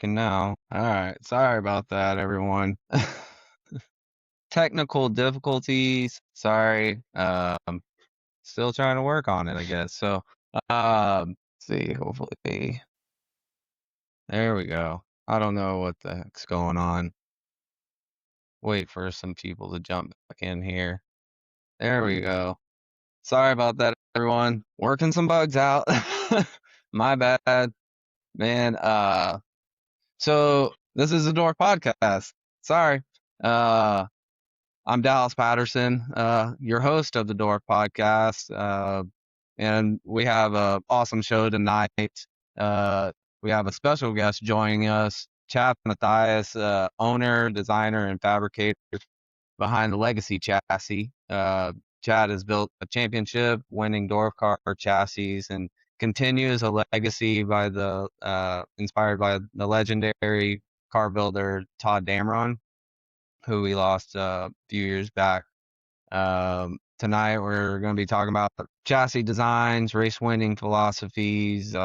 working now. All right. Sorry about that, everyone. Technical difficulties. Sorry. Still trying to work on it, I guess. So, let's see. Hopefully, there we go. I don't know what the heck's going on. Wait for some people to jump back in here. There we go. Sorry about that, everyone. Working some bugs out. My bad, man. So this is the Dwarf Podcast. Sorry. I'm Dallas Patterson, your host of the Dwarf Podcast. And we have an awesome show tonight. We have a special guest joining us, Chad Matthias, owner, designer, and fabricator behind the Legacy chassis. Chad has built a championship-winning Dwarf car chassis and continues a legacy by inspired by the legendary car builder Todd Dameron, who we lost a few years back. Tonight we're going to be talking about chassis designs, race winning philosophies,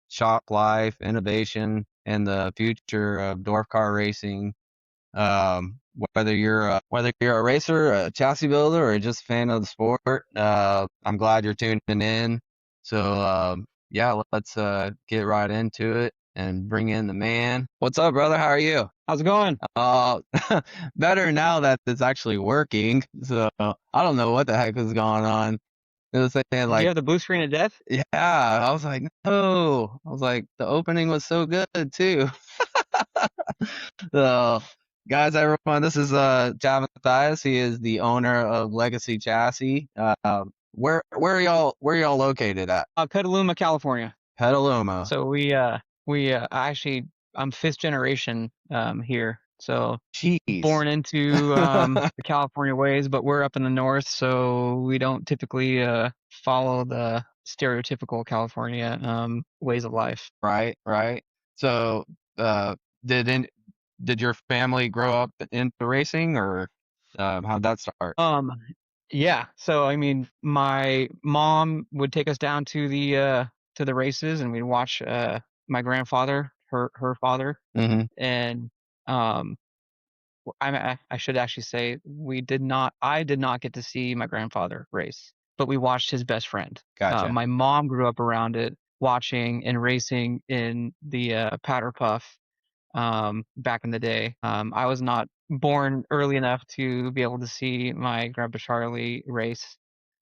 shop life, innovation, and the future of Dwarf car racing. Whether you're a racer, a chassis builder, or just a fan of the sport, I'm glad you're tuning in. So yeah, let's get right into it and bring in the man. What's up, brother? How are you? How's it going? Better now that it's actually working. So I don't know what the heck is going on. It was saying Do like, you have the blue screen of death? yeah, I was like, no. I was like, the opening was so good too. So, guys, everyone, this is Chad Matthias. He is the owner of Legacy Chassis. Where are y'all located at? Petaluma, California. Petaluma. So actually, I'm fifth generation here. So Jeez. born into the California ways, but we're up in the north, so we don't typically follow the stereotypical California ways of life. Right. So, did your family grow up into racing, or how'd that start? Yeah. So I mean, my mom would take us down to the races, and we'd watch my grandfather, her father, Mm-hmm. and I should actually say I did not get to see my grandfather race, but we watched his best friend. Gotcha. My mom grew up around it, watching and racing in the Powder Puff back in the day. I was not born early enough to be able to see my grandpa Charlie race,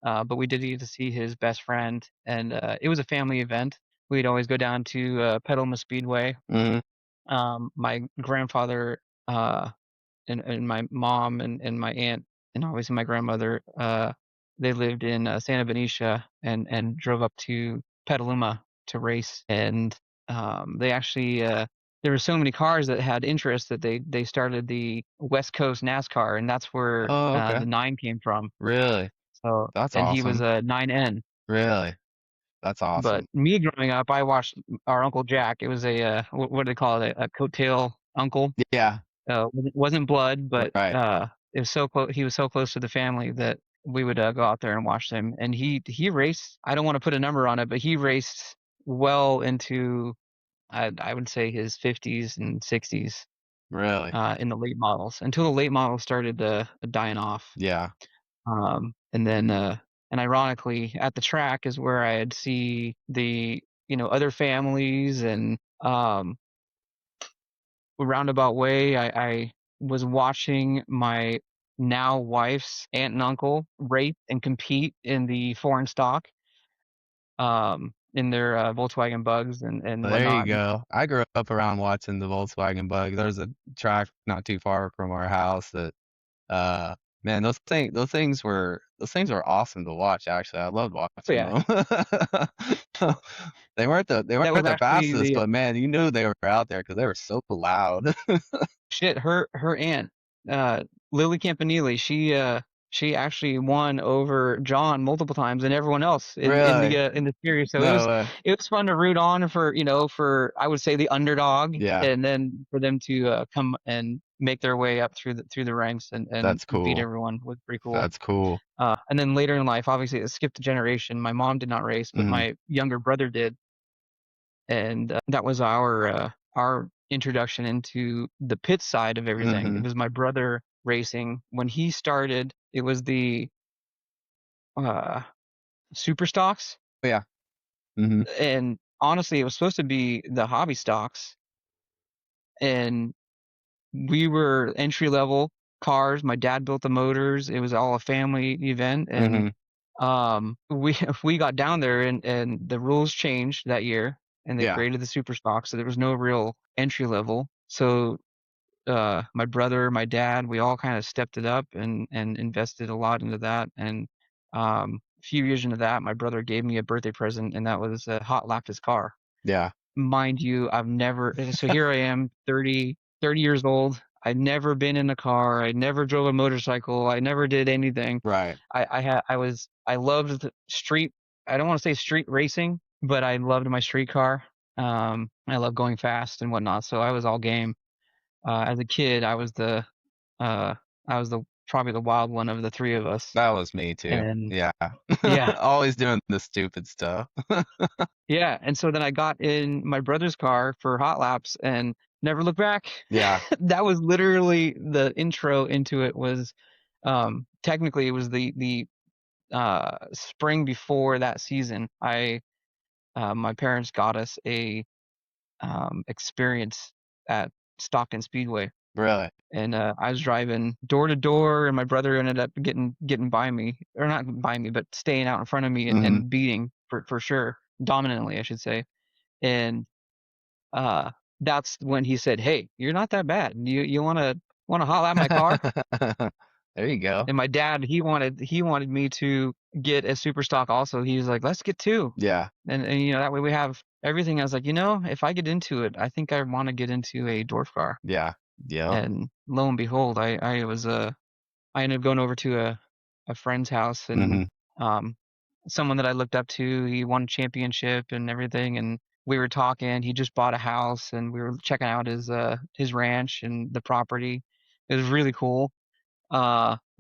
but we did get to see his best friend, and it was a family event. We'd always go down to Petaluma Speedway. Mm-hmm. My grandfather and my mom and my aunt and obviously my grandmother, they lived in Santa Benicia and drove up to Petaluma to race. And they actually there were so many cars that had interest that they started the West Coast NASCAR, and that's where okay. the 9 came from. Really? So That's and awesome. he was a 9N. Really? That's awesome. But me growing up, I watched our Uncle Jack. It was a what do they call it? A coattail uncle. Yeah. Wasn't blood, but right. it was so close. He was so close to the family that we would go out there and watch him. And he raced. I don't want to put a number on it, but he raced well into I would say his 50s and 60s. Really? In the late models, until the late models started dying off. Yeah. And then and ironically, at the track is where I'd see the other families, and roundabout way, I was watching my now wife's aunt and uncle race and compete in the foreign stock, in their Volkswagen Bugs and Well, there you whatnot. go. I grew up around watching the Volkswagen Bug. There's a track not too far from our house that, man, those things were awesome to watch. Actually, I loved watching Yeah. them. They weren't the That was actually fastest, but man, you knew they were out there because they were so loud. shit. Her aunt, Lily Campanile, she actually won over John multiple times and everyone else in Really? the series. So No way. it was fun to root on for I would say the underdog, Yeah. and then for them to come and make their way up through the ranks and That's cool. beat everyone was pretty cool. That's cool. And then later in life, obviously, it skipped a generation. My mom did not race, but my younger brother did, and that was our introduction into the pit side of everything. It was my brother racing. When he started, it was the super stocks. Yeah. Mm-hmm. And honestly, it was supposed to be the hobby stocks. And we were entry level cars. My dad built the motors. It was all a family event. And we got down there and the rules changed that year and they Yeah. created the super stock. So there was no real entry level. So my brother, my dad, we all kind of stepped it up and invested a lot into that. And a few years into that, my brother gave me a birthday present, and that was a hot lap his car. Yeah. Mind you, I've never. So here I am, 30 years old. I'd never been in a car. I never drove a motorcycle. I never did anything. Right. I loved street. I don't want to say street racing, but I loved my street car. I love going fast and whatnot. So I was all game. As a kid, uh, I was probably the wild one of the three of us. That was me too. And Yeah. yeah, Always doing the stupid stuff. yeah. And so then I got in my brother's car for hot laps and never looked back. Yeah. That was literally the intro into it. Was technically it was the spring before that season. My parents got us a experience at Stockton Speedway. Really. And I was driving door to door, and my brother ended up getting by me, or not by me, but staying out in front of me and beating for sure, dominantly, I should say. And that's when he said, "Hey, you're not that bad. You wanna hot lap my car?" There you go. And my dad, he wanted me to get a super stock also. He was like, "Let's get two." Yeah. And that way we have everything. I was like, if I get into it, I think I want to get into a dwarf car. Yeah. Yeah. And lo and behold, I ended up going over to a friend's house, and someone that I looked up to, he won a championship and everything, and we were talking. He just bought a house, and we were checking out his ranch and the property. It was really cool.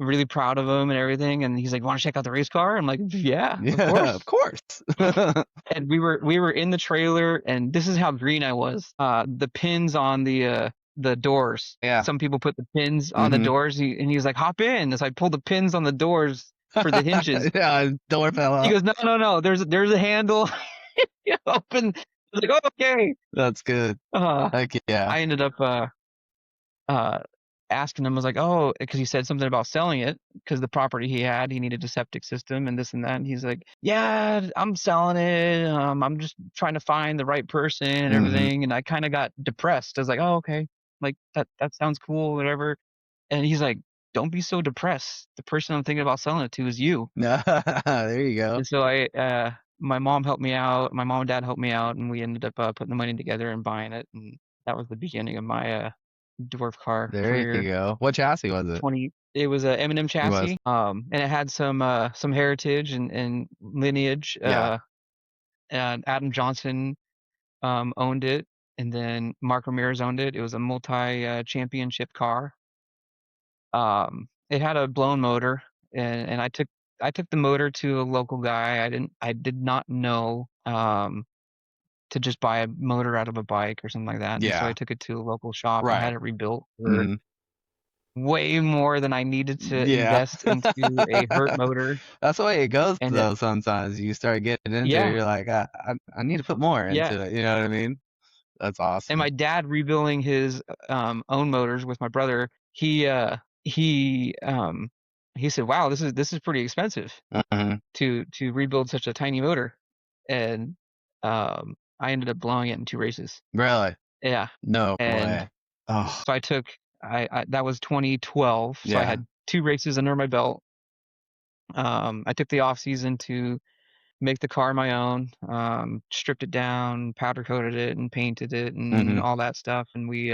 Really proud of him and everything. And he's like, "Want to check out the race car?" I'm like, "Yeah, Yeah, of course. And we were in the trailer, and this is how green I was. The pins on the doors. Yeah. Some people put the pins on the doors, and he was like, "Hop in." So I pulled the pins on the doors for the hinges. Yeah, door fell out. He goes, "No. There's a handle." You open. I was like, "Oh, okay." That's good. Heck yeah. I ended up asking him. I was like, "Oh," because he said something about selling it because the property he needed a septic system and this and that. And he's like, "Yeah, I'm selling it. I'm just trying to find the right person and everything." And I kind of got depressed. I was like, "Oh, okay. Like that sounds cool, whatever." And he's like, "Don't be so depressed. The person I'm thinking about selling it to is you." There you go. And so my mom helped me out. My mom and dad helped me out, and we ended up putting the money together and buying it. And that was the beginning of my dwarf car There career. you go. What chassis was it? It was a M&M chassis. And it had some heritage and lineage. Yeah. And Adam Johnson owned it, and then Mark Ramirez owned it. It was a multi-championship car. It had a blown motor, and I took the motor to a local guy. I did not know to just buy a motor out of a bike or something like that. Yeah. And so I took it to a local shop and Right. had it rebuilt for way more than I needed to invest into a hurt motor. That's the way it goes though. Sometimes you start getting into it, you're like, I need to put more into it. You know what I mean? That's awesome. And my dad rebuilding his own motors with my brother, he said, "Wow, this is pretty expensive to rebuild such a tiny motor." And I ended up blowing it in 2 races. Really? Yeah. No and way. Oh. So I took that was 2012. So I had 2 races under my belt. I took the off season to make the car my own, stripped it down, powder coated it, and painted it, and all that stuff. And we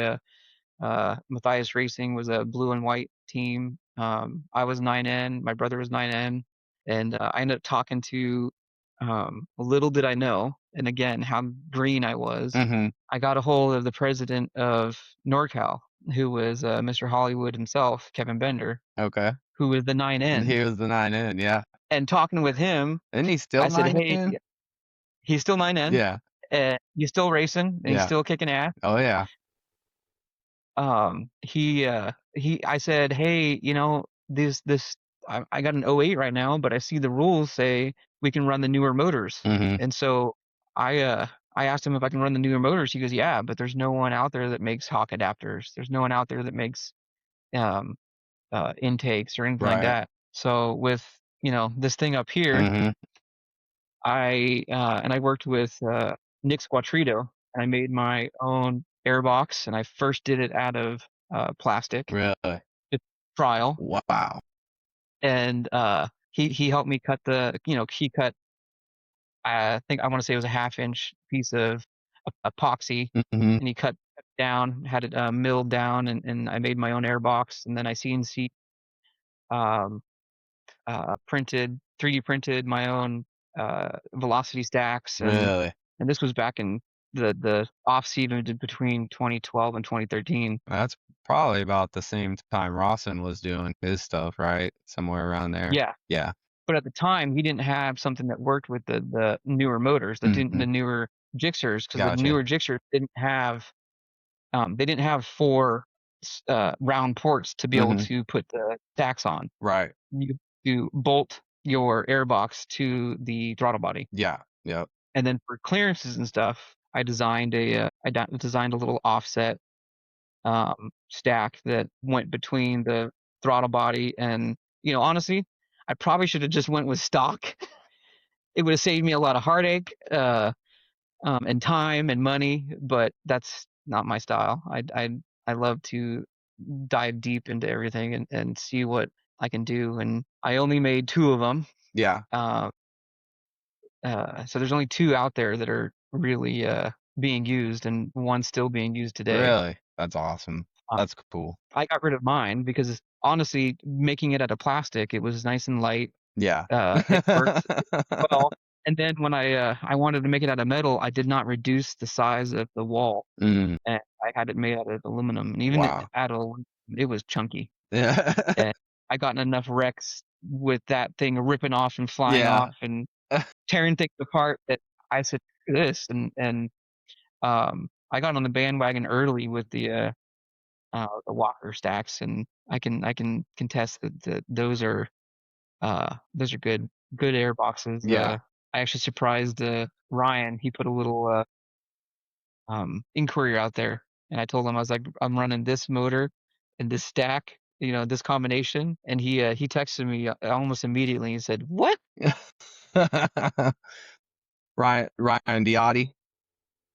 Matthias Racing was a blue and white team. I was 9N, my brother was 9N, and I ended up talking to, little did I know, and again, how green I was. I got a hold of the president of NorCal, who was Mr. Hollywood himself, Kevin Bender. Okay. Who was the 9N. He was the 9N, yeah. And talking with him, isn't he still 9N? Hey, he's still 9N. Yeah. He's still racing, and he's still kicking ass. Oh yeah. I said, hey, I got an '08 right now, but I see the rules say we can run the newer motors. Mm-hmm. And so I asked him if I can run the newer motors. He goes, yeah, but there's no one out there that makes Hawk adapters. There's no one out there that makes um intakes or anything like Right. that. So with, this thing up here, Mm-hmm. I worked with Nick Squatrito, and I made my own airbox, and I first did it out of plastic, Really? just trial, Wow. and he helped me cut he cut, I think I want to say it was a half-inch piece of epoxy, Mm-hmm. and he cut it down, had it milled down, and I made my own airbox, and then I CNC um, printed 3D printed my own velocity stacks, Really? and this was back in the off season between 2012 and 2013. That's probably about the same time Rawson was doing his stuff, right? Somewhere around there. Yeah, Yeah. but at the time he didn't have something that worked with the newer motors, Mm-hmm. the newer Gixxers, because the Gotcha. newer Gixxers didn't have four round ports to be able Mm-hmm. to put the stacks on. Right. You to bolt your airbox to the throttle body. Yeah. Yep. And then for clearances and stuff, I designed a little offset stack that went between the throttle body and, honestly, I probably should have just went with stock. It would have saved me a lot of heartache, and time and money, but that's not my style. I love to dive deep into everything and see what I can do. And I only made two of them. Yeah. Uh, so there's only two out there that are really being used, and one's still being used today. Really? That's awesome. Uh, That's cool. I got rid of mine because honestly, making it out of plastic, it was nice and light. Yeah. It worked well. And then when I wanted to make it out of metal, I did not reduce the size of the wall, Mm, and I had it made out of aluminum. And even wow. out of aluminum, it was chunky. Yeah. And I gotten enough wrecks with that thing ripping off and flying Yeah. off and tearing things apart that I said, "Screw this," and I got on the bandwagon early with the Walker stacks, and I can contest that those are good air boxes. Yeah. I actually surprised Ryan. He put a little inquiry out there, and I told him, I was like, I'm running this motor and this stack, this combination, and he texted me almost immediately. He said, "What?" Ryan Diotti.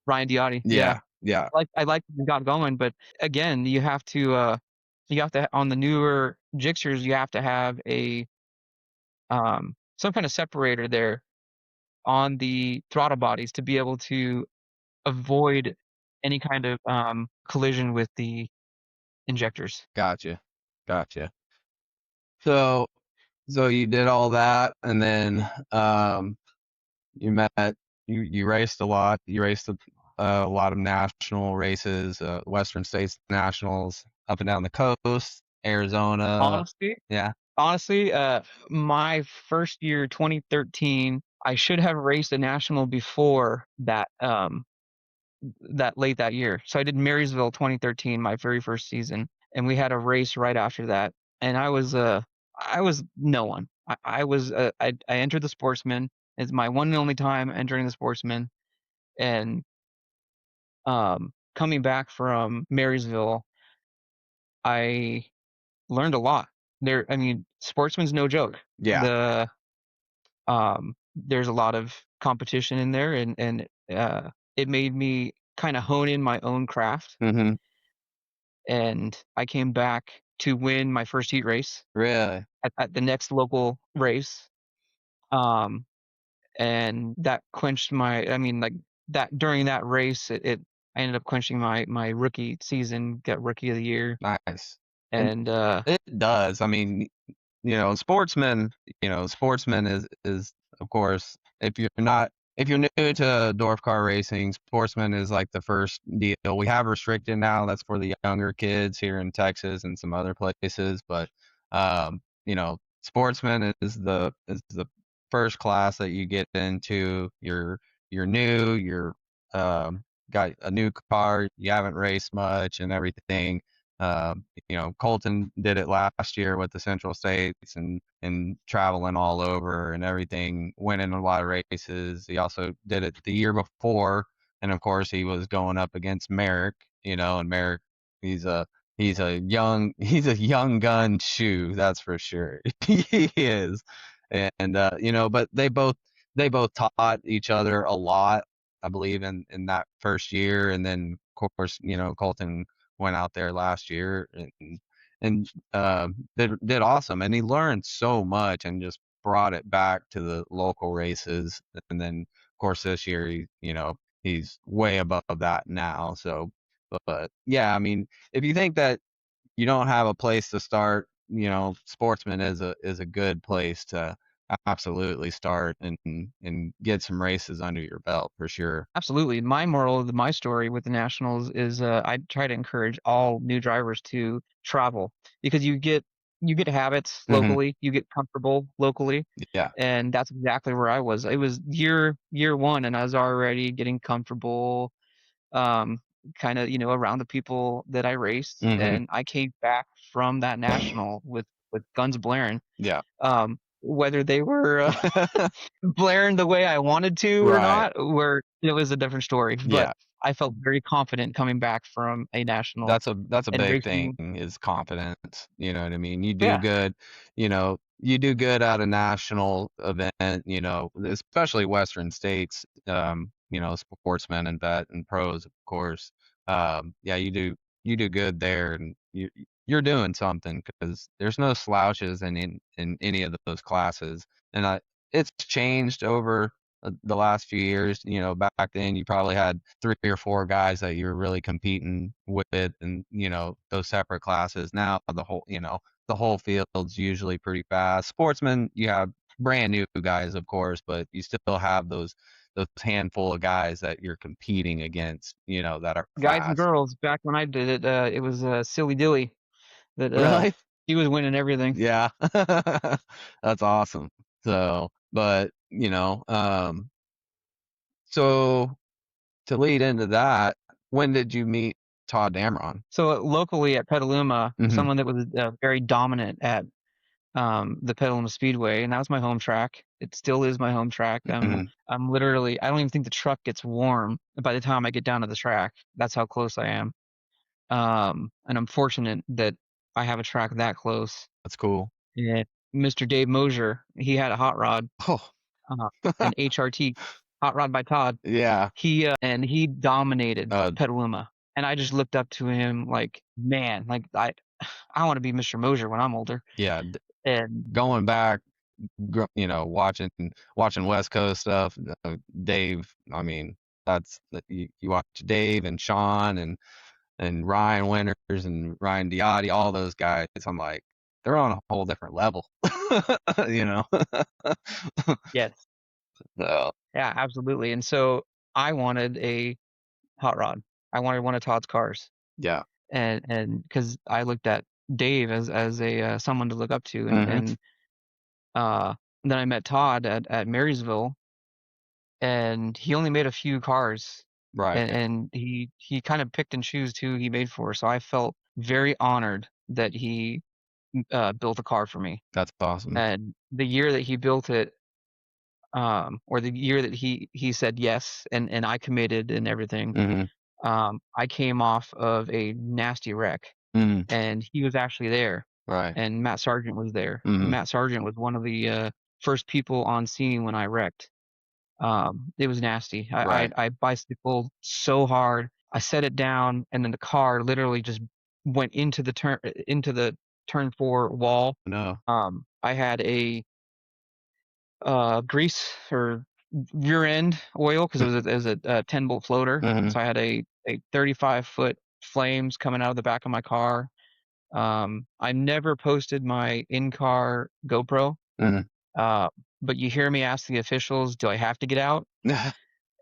Ryan Diotti, yeah. Yeah. Yeah. I like we got going, but again, you have to on the newer Gixxers, you have to have a some kind of separator there on the throttle bodies to be able to avoid any kind of collision with the injectors. Gotcha. Gotcha. So so you did all that and then you met you raced a lot. You raced a lot of national races, Western States Nationals up and down the coast, Arizona. Honestly, Yeah. honestly, my first year, 2013, I should have raced a national before that late that year. So I did Marysville 2013, my very first season, and we had a race right after that. And I was no one. I entered the Sportsman. It's my one and only time entering the Sportsman, and coming back from Marysville, I learned a lot. I mean, Sportsman's no joke. Yeah. There's a lot of competition in there, and it made me kind of hone in my own craft. Mhm. And I came back to win my first heat race Really? at the next local race. Um, and that quenched I mean, like that during that race, I ended up quenching my rookie season, got rookie of the year. Nice. And And it does. I mean, sportsman, sportsman is of course, if you're new to Dwarf car racing, sportsman is like the first deal. We have restricted now. That's for the younger kids here in Texas and some other places, but sportsman is the first class that you get into. You're new. You're got a new car, you haven't raced much and everything. Colton did it last year with the Central States and traveling all over and everything, winning a lot of races. He also did it the year before, and of course he was going up against Merrick, and Merrick, he's a he's a young gun shoe, that's for sure. He is. And but they both taught each other a lot, I believe, in that first year. And then of course, Colton went out there last year and did awesome, and he learned so much and just brought it back to the local races. And then of course this year he's way above that now. So, but yeah, I mean, if you think that you don't have a place to start, Sportsman is a good place to absolutely start and get some races under your belt for sure. Absolutely. My moral of my story with the Nationals is I try to encourage all new drivers to travel because you get habits Hmm. locally, you get comfortable locally, Yeah. and that's exactly where I was. It was year one, and I was already getting comfortable, um, kind of around the people that I raced, Hmm. and I came back from that national with guns blaring. Yeah. Whether they were blaring the way I wanted to or Right. not, where it was a different story. But Yeah. I felt very confident coming back from a national That's a and big thing, racing. is confidence. You know what I mean? Yeah, You do good at a national event, especially Western states, sportsmen and vet and pros, of course. Yeah, you do good there, and you're doing something, because there's no slouches in any of those classes. And it's changed over the last few years. Back then you probably had 3 or 4 guys that you're really competing with, and those separate classes. Now the whole field's usually pretty fast. Sportsmen, you have brand new guys, of course, but you still have those handful of guys that you're competing against, that are guys and fast. girls. Back when I did it, it was Silly Dilly that Really? he was winning everything. Yeah. That's awesome. So, but so to lead into that, when did you meet Todd Dameron? So locally at Petaluma, Hmm. someone that was very dominant at the Petaluma Speedway, and that was my home track. It still is my home track. Hmm. I'm literally, I don't even think the truck gets warm by the time I get down to the track. That's how close I am. And I'm fortunate that I have a track that close. That's cool. Yeah. Mr. Dave Mosier, he had a hot rod, Oh, uh, an HRT, hot rod by Todd. yeah. And he dominated Uh, Petaluma. And I just looked up to him like, man, like I want to be Mr. Mosier when I'm older. yeah. And Going back, watching West Coast stuff, Dave. I mean, you watch Dave and Sean and Ryan Winters and Ryan Diotti, all those guys. I'm like, they're on a whole different level, you know. yes, So yeah, absolutely. And so I wanted a hot rod. I wanted one of Todd's cars, yeah. and because I looked at Dave as a someone to look up to, Hmm. and uh, then I met Todd at Marysville, and he only made a few cars, Right. and he kind of picked and chose who he made for. So I felt very honored that he built a car for me. That's awesome. And the year that he built it, or the year that he said yes, and I committed and everything, Hmm. I came off of a nasty wreck, Hmm. and he was actually there, Right. and Matt Sargent was there. And Hmm. Matt Sargent was one of the first people on scene when I wrecked. It was nasty. Right. I bicycled so hard. I set it down, and then the car literally just went into the turn four wall. No. I had a grease or rear end oil because it was a 10 bolt floater. Hmm. So I had a 35-foot flames coming out of the back of my car. I never posted my in-car GoPro, Hmm. uh, but you hear me ask the officials, "Do I have to get out?"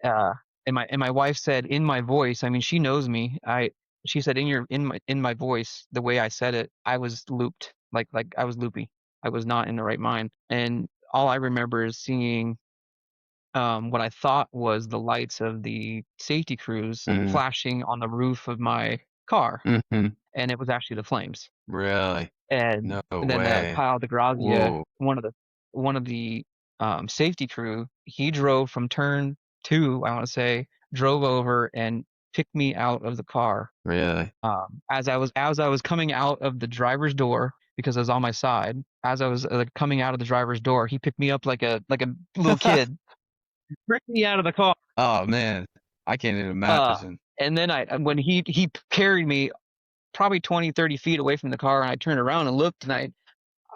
Uh, and my wife said in my voice. I mean, she knows me. She said in my voice, the way I said it, I was looped, like I was loopy. I was not in the right mind, and all I remember is seeing what I thought was the lights of the safety crews Mhm. flashing on the roof of my car, Mhm. and it was actually the flames. Really? And No then way. Kyle DeGrazia, Whoa. one of the safety crew, he drove from turn two, I want to say, drove over and picked me out of the car. Really? As I was coming out of the driver's door because I was on my side. As I was coming out of the driver's door, he picked me up like a little kid, ripped me out of the car. Oh man, I can't even Uh, imagine. and then when he carried me probably 20, 30 feet away from the car, and I turned around and looked, and I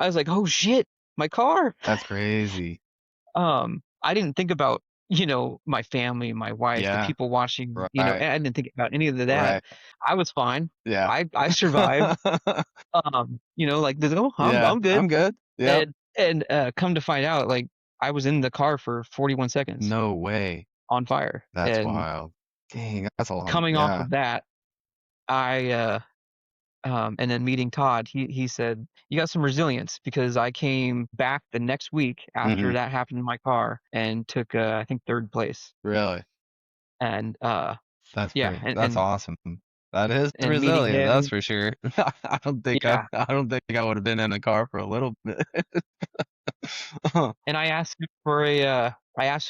was like, oh shit, my car. That's crazy. I didn't think about, my family, my wife, the Yeah. people watching, Right. I didn't think about any of that. Right. I was fine. Yeah. I survived. Like this, oh, Yeah. I'm good. I'm good. Yep. And come to find out, like I was in the car for 41 seconds No way. on fire. That's And wild. Dang, that's a long. coming off Yeah. of that, I and then meeting Todd, he said, "You got some resilience," because I came back the next week Hmm. after that happened in my car and took I think third place. Really. And That's yeah, pretty. and That's and awesome. That is and meeting resilient. That's him, for sure. I don't think I. yeah. I don't think I would have been in the car for a little bit. And I asked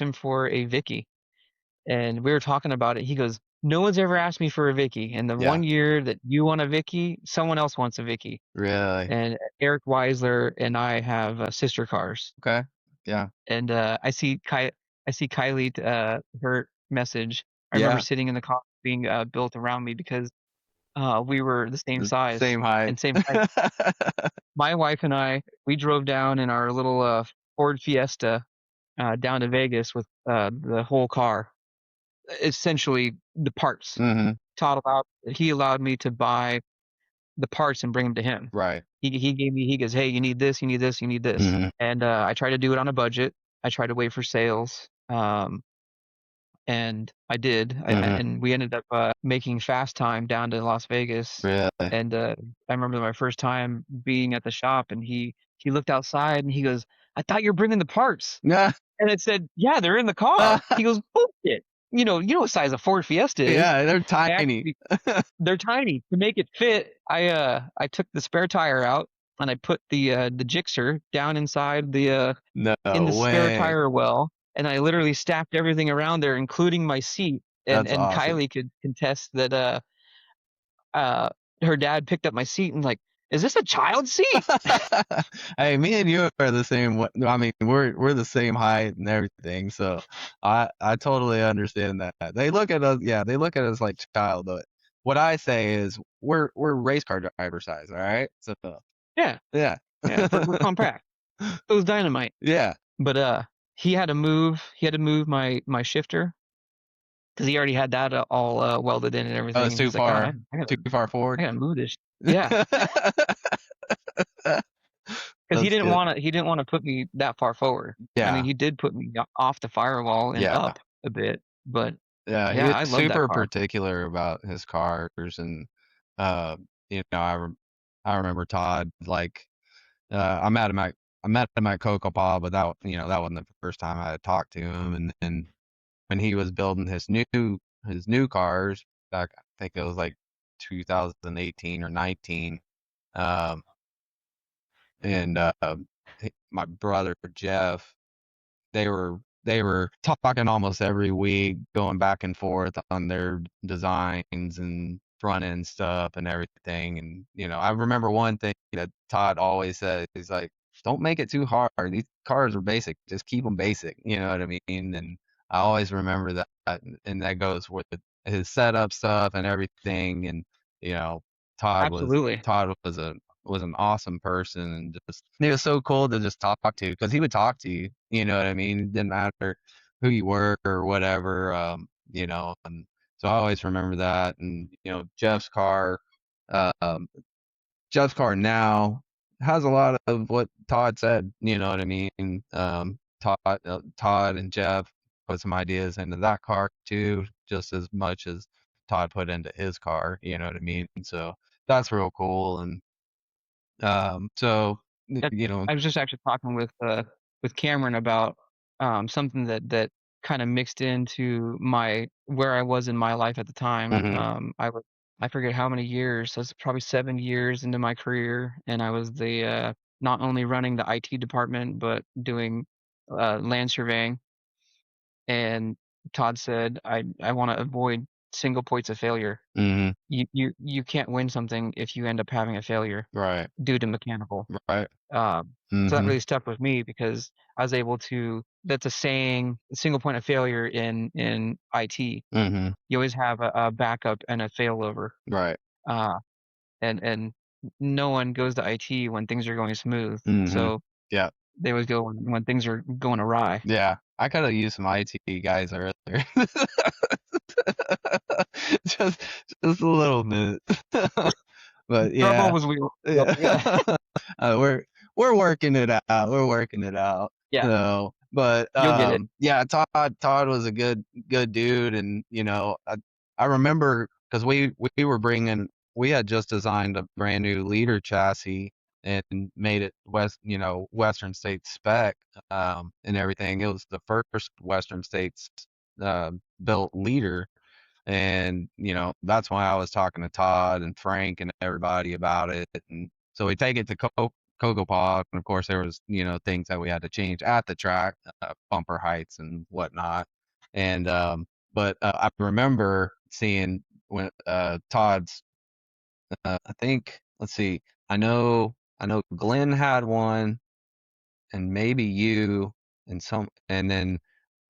him for a Vicky, and we were talking about it. He goes, "No one's ever asked me for a Vicky, and the Yeah. one year that you want a Vicky, someone else wants a Vicky." Really. And Eric Weisler and I have sister cars. Okay. Yeah. And I see Kylie, her message. I remember Yeah. sitting in the car being built around me because we were the same The size same height. and same height. My wife and I, we drove down in our little Ford Fiesta down to Vegas with the whole car, essentially the parts. Hmm. He allowed me to buy the parts and bring them to him. Right. He goes, "Hey, you need this, you need this, you need this." Hmm. And I try to do it on a budget. I try to wait for sales. And I did. Hmm. And we ended up making fast time down to Las Vegas. Really. And I remember my first time being at the shop, and he looked outside and he goes, "I thought you were bringing the parts." Yeah. And it said, "Yeah, they're in the car." He goes, "Bullshit. You know what size a Ford Fiesta is." Yeah. They're I tiny. actually They're tiny. To make it fit, I took the spare tire out and I put the Gixxer down inside No in the spare way. tire well, and I literally stacked everything around there, including my seat. And That's and awesome. Kylie could contest that uh her dad picked up my seat and like, "Is this a child seat?" Hey, me and you are the same. I mean, we're the same height and everything. So I totally understand that. They look at us, yeah, they look at us like child. But what I say is we're race car driver size. All right. So Yeah, yeah, yeah, we're compact. It was dynamite. yeah. But he had to move my shifter because he already had that all welded in and Oh, everything. it's And too he's like, "God, far, too far I forward. gotta move this." Yeah, because That's good. he didn't want to put me that far forward. I mean, Yeah, he did put me off the firewall and yeah. up a bit, but Yeah, he yeah, was I love that super car. particular about his cars, and uh, I remember Todd like I met him at Cocoa Paw, but that wasn't the first time I had talked to him, and then when he was building his new cars back, I think it was like 2018 or 19, um, and my brother Jeff, they were talking almost every week, going back and forth on their designs and front end stuff and everything. And I remember one thing that Todd always said. He's like, "Don't make it too hard. These cars are basic. Just keep them basic." You know what I mean? And I always remember that, and that goes with his setup stuff and everything. And you know, Todd was Absolutely. Todd was a was an awesome person, and just he was so cool to just talk to because he would talk to you. You know what I mean? It didn't matter who you were or whatever. And so I always remember that. And um, Jeff's car now has a lot of what Todd said. You know what I mean? Todd and Jeff put some ideas into that car too, just as much as Todd put into his car. You know what I mean? So that's real cool. And so, That, you know, I was just actually talking with Cameron about something that kind of mixed into where I was in my life at the time. Mhm. I forget how many years. So it's probably 7 years into my career, and I was the not only running the IT department but doing land surveying. And Todd said, I want to avoid single points of failure. Mhm. You can't win something if you end up having a failure Right. due to mechanical. Right. So that Mhm. really stuck with me because I was able to. That's a saying, a single point of failure in IT. Mhm. You always have a backup and a failover. Right. Uh, and no one goes to IT when things are going smooth. Mhm. So Yeah. they always go when things are going awry. Yeah. I could have used some IT guys earlier. Just just a little bit. But Trouble yeah. was we. Yep. Yeah. We're working it out. We're working it out. Yeah, So, but you'll get it. yeah, Todd was a good dude, and I remember because we were bringing we had just designed a brand new leader chassis and made it Western States spec and everything. It was the first Western States uh, built leader, and that's why I was talking to Todd and Frank and everybody about it. And so we take it to Cocoa Pod, and of course there was things that we had to change at the track, bumper heights and whatnot. And but I remember seeing when Todd's I think, let's see, I know Glenn had one, and maybe you, and then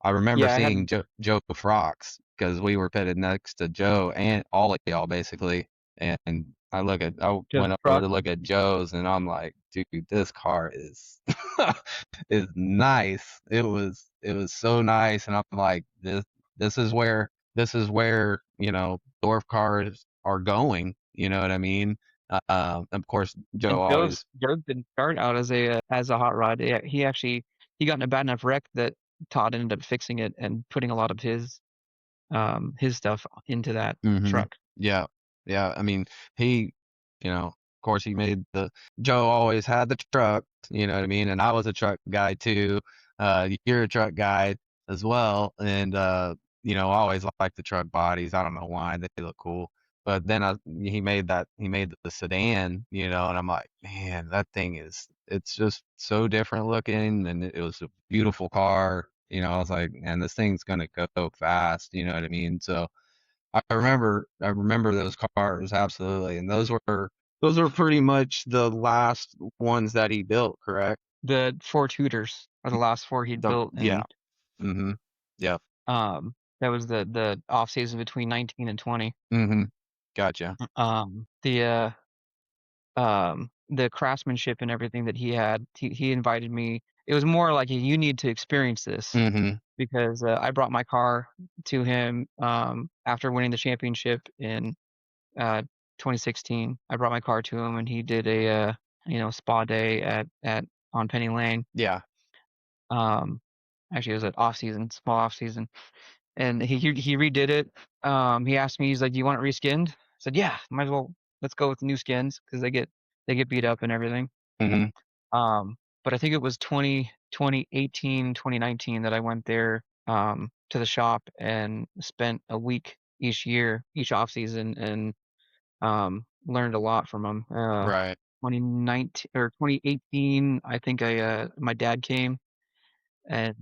I remember Yeah, I seeing had Joe Frocks because we were pitted next to Joe and all of y'all basically. And I just went over truck. to look at Joe's, and I'm like, dude, this car is is nice. It was so nice, and I'm like, this is where Dwarf cars are going. You know what I mean? Of course, Joe And always. Joe's didn't start out as a hot rod. He actually he got in a bad enough wreck that Todd ended up fixing it and putting a lot of his stuff into that Hmm. truck. Yeah. Yeah. I mean, he, of course, he made Joe always had the truck, you know what I mean? And I was a truck guy too. You're a truck guy as well. And, I always liked the truck bodies. I don't know why. They look cool. But then he made the sedan, and I'm like, man, that thing it's just so different looking. And it was a beautiful car. I was like, man, this thing's going to go fast. You know what I mean? So, I remember those cars absolutely, and those were pretty much the last ones that he built, correct? The four tutors are the last four he'd built, Yeah. and Mhm. Yeah. that was the off season between 19 and 20. Mhm. Gotcha. The craftsmanship and everything that he had, he invited me. It was more like you need to experience this Mhm. because I brought my car to him after winning the championship in uh, 2016. I brought my car to him, and he did a spa day at on Penny Lane. Yeah. Um, Actually, it was an off season, small off season, and he redid it. He asked me, he's like, "Do you want it reskinned?" I said, "Yeah, might as well. Let's go with new skins because they get beat up and everything." Mhm. But I think it was 2018, 2019 that I went there to the shop and spent a week each year, each off season, and learned a lot from him. Right. 2019 or 2018, I think my dad came and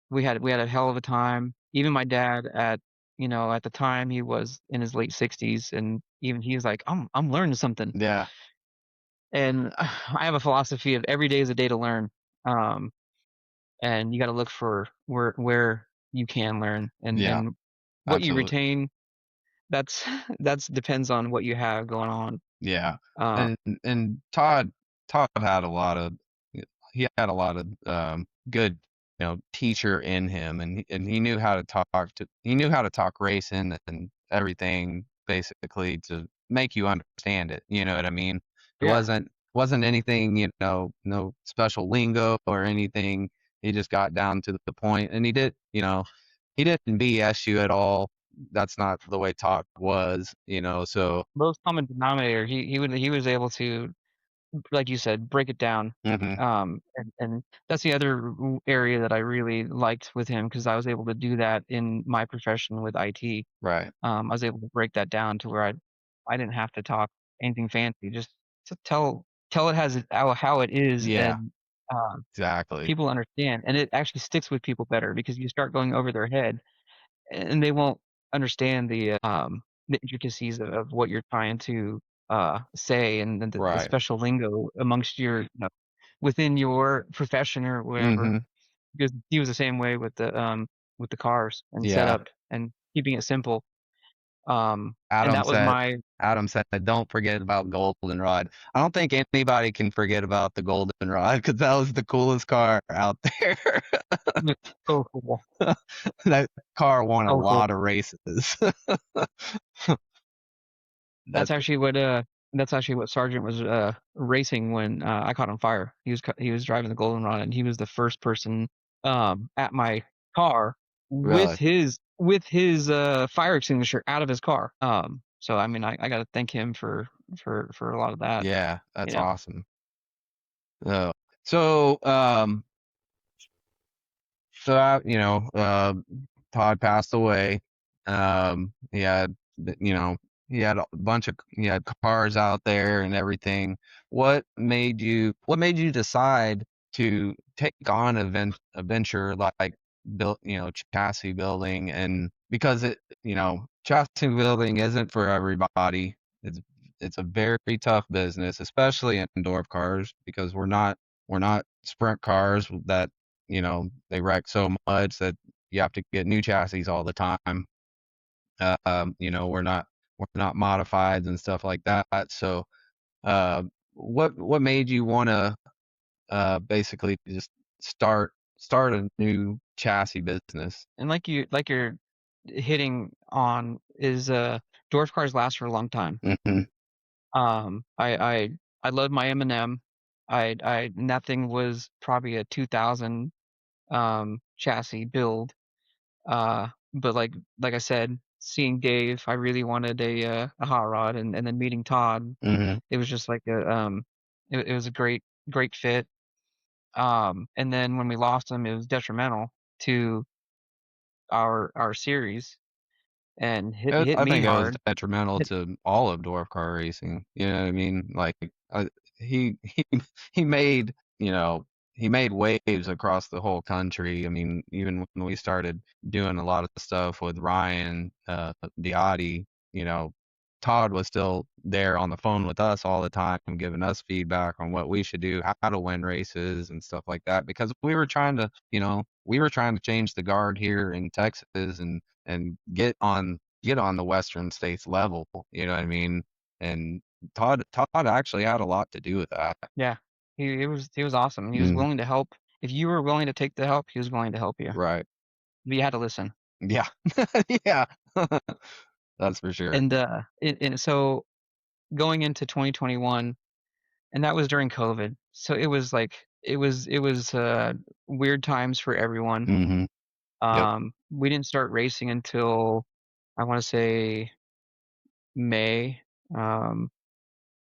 we had a hell of a time. Even my dad at the time he was in his late 60s, and even he's like, I'm learning something. Yeah. And I have a philosophy of every day is a day to learn. Um, and you got to look for where you can learn, Yeah. and what you Absolutely. retain. That's that's depends on what you have going on. Yeah. Uh, And Todd had a lot of he had a lot of good teacher in him, and he knew how to talk racing and everything basically to make you understand it. You know what I mean? It yeah, wasn't anything, no special lingo or anything. He just got down to the point, and he didn't BS you at all. That's not the way Todd was. So lowest common denominator. He was able to. like you said, break it down. Hmm. And that's the other area that I really liked with him because I was able to do that in my profession with IT. Right. I was able to break that down to where I didn't have to talk anything fancy, just to tell it how it is, Yeah, and exactly. people understand, and it actually sticks with people better because you start going over their head, and they won't understand the intricacies of what you're trying to say, and the Right. special lingo amongst within your profession or whatever. Hmm. Because he was the same way with the cars and Yeah. setup and keeping it simple. And Adam that was said, my Adam said, don't forget about Goldenrod. I don't think anybody can forget about the Goldenrod because that was the coolest car out there. so cool. That car won a So cool. lot of races. That That's actually what Sargent was racing when I caught on fire. He was driving the Goldenrod, and he was the first person at my car really, with his fire extinguisher out of his car. So I mean, I got to thank him for a lot of that. yeah, You that's know, awesome. So, so, Todd passed away. He had, you know, he had cars out there and everything. What made you decide to take on a venture like built, chassis building? And because chassis building isn't for everybody. It's, it's a very tough business, especially in dwarf cars because we're not sprint cars that they wreck so much that you have to get new chassis all the time. We're not modifieds and stuff like that. So, uh, what made you want to basically just start a new chassis business? and you're hitting on is dwarf cars last for a long time. Hmm. Um, I I I love my M&M. I Nothing was probably a 2000 chassis build. But like I said, seeing Dave, I really wanted a hot rod, and then meeting Todd, Hmm. it was just like it was a great fit. And then when we lost him, it was detrimental to our series and hit I me think it was hard. detrimental Hit, to all of dwarf car racing. You know what I mean? Like, he he he made he made waves across the whole country. I mean, even when we started doing a lot of stuff with Ryan Diotti, you know, Todd was still there on the phone with us all the time, giving us feedback on what we should do, how to win races and stuff like that. Because we were trying to change the guard here in Texas and get on the Western States level. You know what I mean? And Todd actually had a lot to do with that. yeah, he was awesome. He was Mm, willing to help. If you were willing to take the help, he was willing to help you. right. But you had to listen. Yeah. Yeah. That's for sure. And so going into 2021, and that was during COVID. So it was like it was weird times for everyone. Hmm. Yep. We didn't start racing until I want to say May. Um,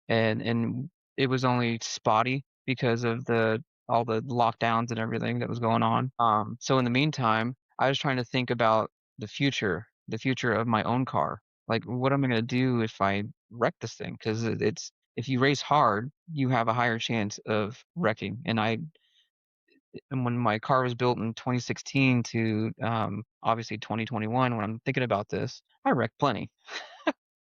and it was only spotty because of the all the lockdowns and everything that was going on. So in the meantime, I was trying to think about the future of my own car. Like, what am I gonna do if I wreck this thing? Because it's if you race hard, you have a higher chance of wrecking. And when my car was built in 2016 to obviously 2021, when I'm thinking about this, I wrecked plenty.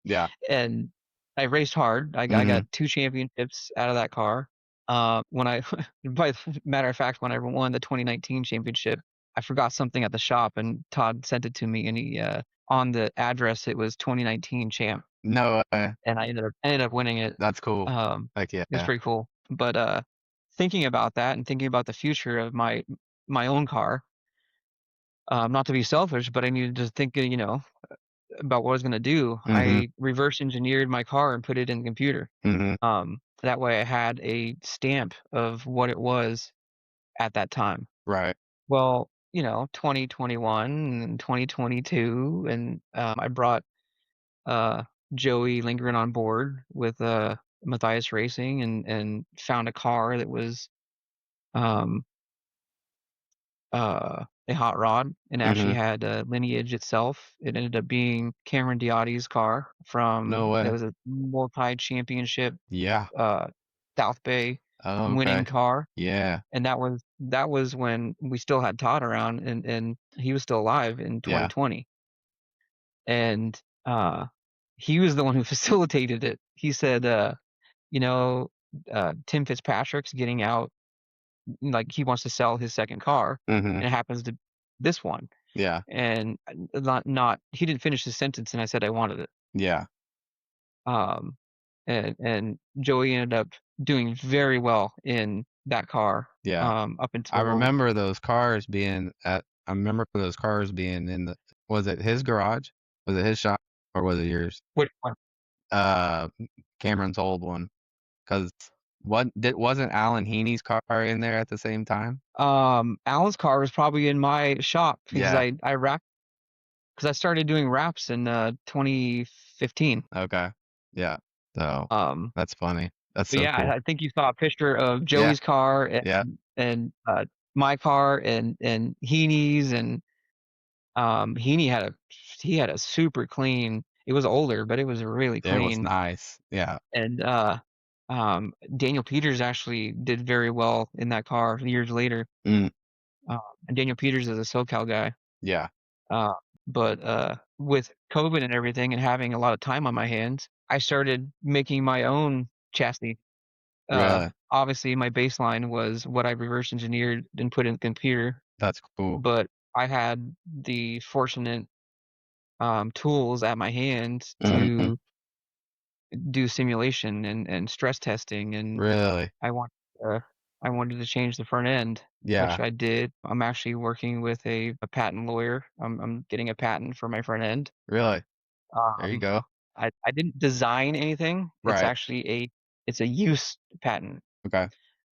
Yeah. And I raced hard. I Hmm. got 2 championships out of that car. When I by matter of fact, when I won the 2019 championship, I forgot something at the shop, and Todd sent it to me, and he on the address it was 2019 champ, No, and I ended up winning it. that's cool. Like, It was yeah. pretty cool. But thinking about that and thinking about the future of my own car, not to be selfish, but I needed to think, about what I was gonna do. Hmm. I reverse engineered my car and put it in the computer. Hmm. That way I had a stamp of what it was at that time. Right. Well, 2021 and 2022, and I brought uh, Joey lingering on board with Matthias Racing and found a car that was um a hot rod and actually Mm-hmm. had a lineage itself. It ended up being Cameron Diotti's car from No that way. was a multi-championship Yeah. uh South Bay Oh, winning okay. car. Yeah. And that was when we still had Todd around and he was still alive in Yeah. 2020. And he was the one who facilitated it. He said you know, Tim Fitzpatrick's getting out, like he wants to sell his second car, Mm-hmm. and it happens to this one. Yeah. And not he didn't finish his sentence, and I said I wanted it. Yeah. Um, and Joey ended up doing very well in that car. Yeah. Up until I remember those cars being in was it his garage? Was it his shop or was it yours? which one? Uh, Cameron's old one. Cause wasn't Alan Heaney's car in there at the same time? Alan's car was probably in my shop because Yeah. I wrapped because I started doing wraps in 2015. Okay. Yeah. So Um, that's funny. That's but so yeah, cool. I think you saw a picture of Yeah. Joey's car Yeah. and my car and Heaney's and he had a super clean. It was older, but it was really It was clean. nice. Yeah. And Daniel Peters actually did very well in that car years later. Mm, Uh, and Daniel Peters is a SoCal guy. yeah. Uh, but with COVID and everything and having a lot of time on my hands, I started making my own chassis. Really. Obviously, my baseline was what I reverse engineered and put in the computer, That's cool. but I had the fortunate tools at my hands Mm-hmm. to do simulation and stress testing, and Really. I want uh, I wanted to change the front end, which Yeah. I did. I'm actually working with a patent lawyer. I'm getting a patent for my front end. Really. There you Um, go. I didn't design anything. It's Right. actually it's a use patent. Okay.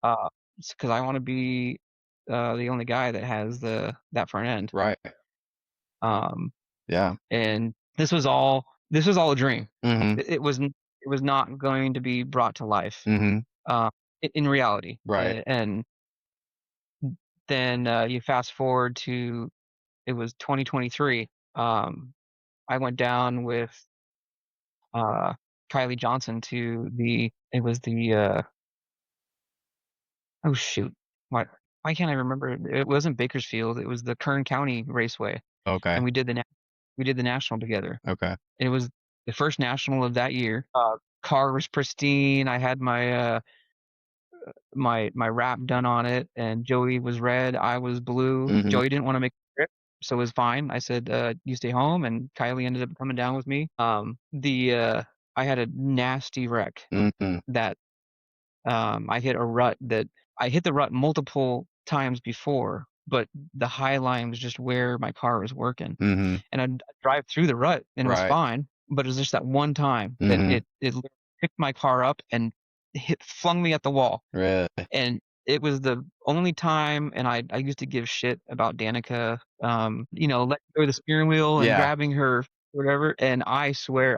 Uh, because I want to be the only guy that has that front end. Right. Um, Yeah. and this was all a dream. Mm-hmm. It was not going to be brought to life. Mm-hmm. Uh, in reality. Right. And then you fast forward to it was 2023. I went down with uh, Kylie Johnson to it was oh shoot, why can't I remember? It wasn't Bakersfield. It was the Kern County Raceway, and Okay. we did the national together. Okay. It was the first national of that year. Car was pristine. I had my wrap done on it, and Joey was red, I was blue. Mm-hmm. Joey didn't want to make the trip, so it was fine. I said, "You stay home," and Kylie ended up coming down with me. The I had a nasty wreck Mm-hmm. that I hit a rut that I hit the rut multiple times before, but the high line was just where my car was working, Mm-hmm. and I'd drive through the rut and it was Right. fine, but it was just that one time that Mm-hmm. it literally picked my car up and flung me at the wall. Really. And it was the only time, and I used to give shit about Danica, letting go of the steering wheel and Yeah. grabbing her, whatever. And I swear,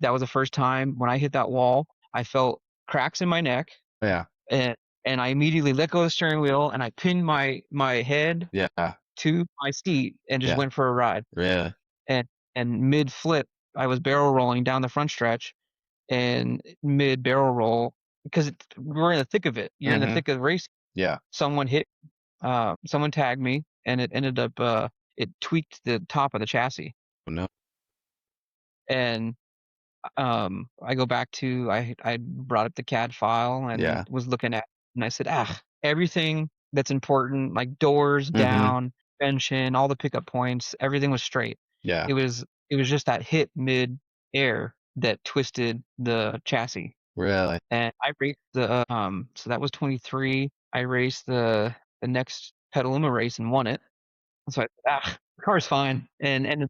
that was the first time when I hit that wall, I felt cracks in my neck, Yeah. and I immediately let go of the steering wheel and I pinned my head Yeah. to my seat and just Yeah. went for a ride. Really. And mid flip, I was barrel rolling down the front stretch, and mid barrel roll because we're in the thick of it. You're in the Mm-hmm. thick of the race. Yeah. Someone someone tagged me, and it ended up it tweaked the top of the chassis. Oh, no. And I go back to I brought up the CAD file and Yeah. was looking at, and I said, everything that's important, like doors Mm-hmm. down, suspension, all the pickup points, everything was straight. Yeah. It was just that hit mid air that twisted the chassis. Really. And I raced so that was 23. I raced the next Petaluma race and won it. So I said, the car's fine, and ended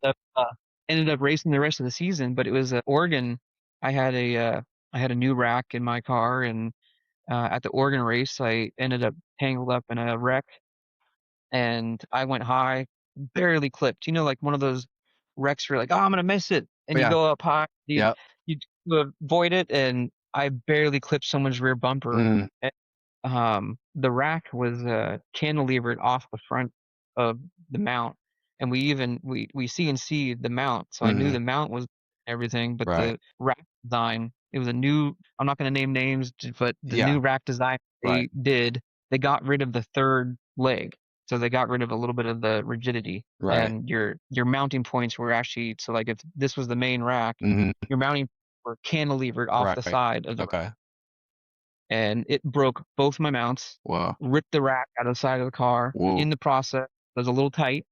up racing the rest of the season. But it was Oregon. I had a new rack in my car, and at the Oregon race, I ended up tangled up in a wreck, and I went high, barely clipped. Like one of those wrecks where you're like, oh, I'm gonna miss it, and Oh, you yeah. go up high, Yep. you avoid it, and I barely clipped someone's rear bumper. Mm, The rack was cantilevered off the front of the mount, and we CNC'd the mount, so I knew mm, the mount was everything, but right. the rack design, it was a new. I'm not going to name names, but the Yeah. new rack design Right. they got rid of the third leg, so they got rid of a little bit of the rigidity, Right. and your mounting points were actually, so like if this was the main rack, Hmm. your mounting were cantilevered off the Right. side of the, Okay. and it broke both my mounts, Wow. ripped the rack out of the side of the car. Whoa. In the process, it was a little tight.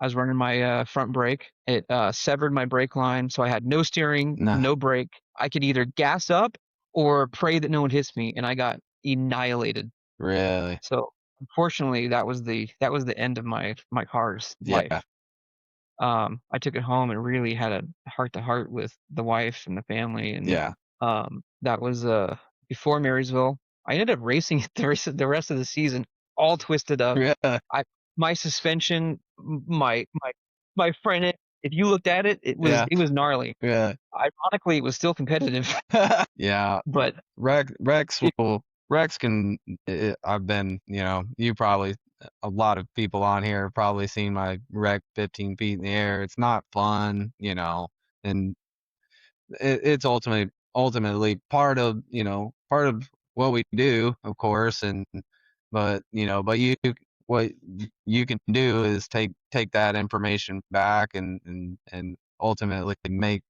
I was running my front brake. It severed my brake line, so I had no steering, Nah. no brake. I could either gas up or pray that no one hits me, and I got annihilated. Really? So unfortunately, that was the end of my car's life. Yeah. I took it home and really had a heart to heart with the wife and the family, and Yeah. that was before Marysville. I ended up racing it the rest of the season, all twisted up. Yeah. I my suspension, my front end. If you looked at it, it was Yeah. it was gnarly. Yeah. Ironically, it was still competitive, Yeah. but Rex it, will Rex can. I've been, you probably, a lot of people on here have probably seen my wreck 15 feet in the air. It's not fun, and it's ultimately part of what we do, of course, and but what you can do is take that information back and ultimately make,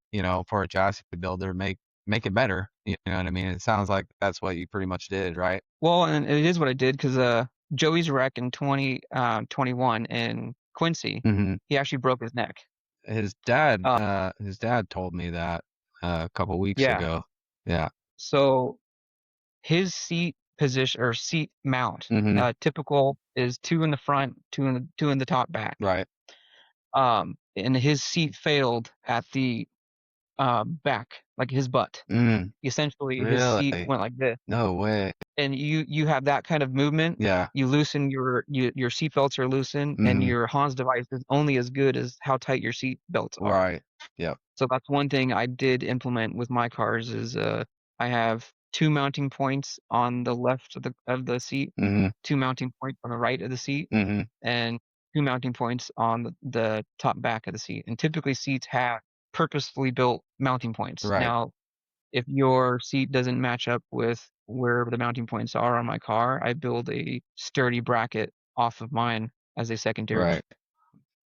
for a chassis builder, make it better. You know what I mean? It sounds like that's what you pretty much did, right? well, and it is what I did because Joey's wreck in 2021 in Quincy, Hmm. he actually broke his neck. Uh, His dad told me that a couple weeks yeah, ago. Yeah. so his seat position or seat mount, Hmm. typical is two in the front, two in the top back. Right. And his seat failed at the back, like his butt. Mm, Essentially, his seat really? went like this, No way. and you have that kind of movement. Yeah. You loosen your seat belts are loosened, and Hmm. your Hans device is only as good as how tight your seat belts are. Right. Yep. So that's one thing I did implement with my cars is I have two mounting points on the left of the seat, Hmm. two mounting points on the right of the seat, Hmm. and two mounting points on the top back of the seat. And typically seats have purposefully built mounting points. Right. Now, if your seat doesn't match up with where the mounting points are on my car, I build a sturdy bracket off of mine as a secondary. Right.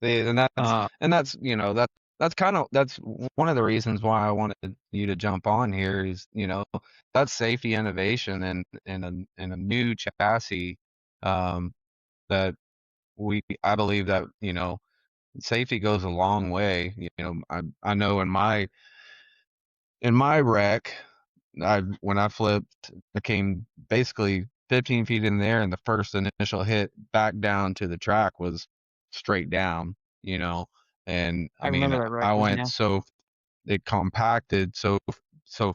And that's Uh, and that's that's kind of that's one of the reasons why I wanted you to jump on here is, that's safety innovation and in a new chassis, um that I believe that, safety goes a long way. I know in my wreck, when I flipped, I came basically 15 feet in the air, and the first initial hit back down to the track was straight down, you know. And I I mean, remember that wreck. I It was went nasty. so it compacted so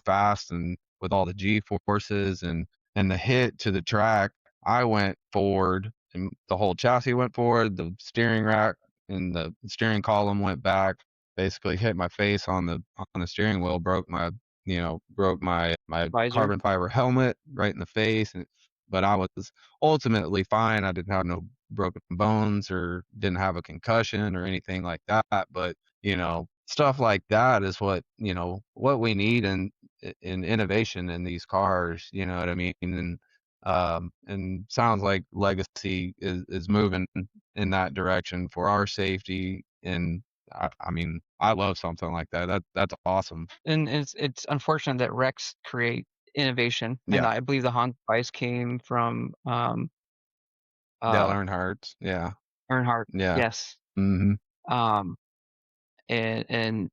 fast, and with all the G forces and the hit to the track, I went forward, and the whole chassis went forward. The steering rack and the steering column went back. Basically, hit my face on the steering wheel, broke my Visor. carbon fiber helmet right in the face. But I was ultimately fine. I didn't have no broken bones or didn't have a concussion or anything like that. But stuff like that is what we need in innovation in these cars. You know what I mean? And sounds like Legacy is moving in that direction for our safety. And I mean, I love something like that. That's awesome. And it's unfortunate that wrecks create innovation, and Yeah. I believe the Hans device came from Dale uh Earnhardt. Yeah. Earnhardt. Yeah. Yes. Hmm. Um, and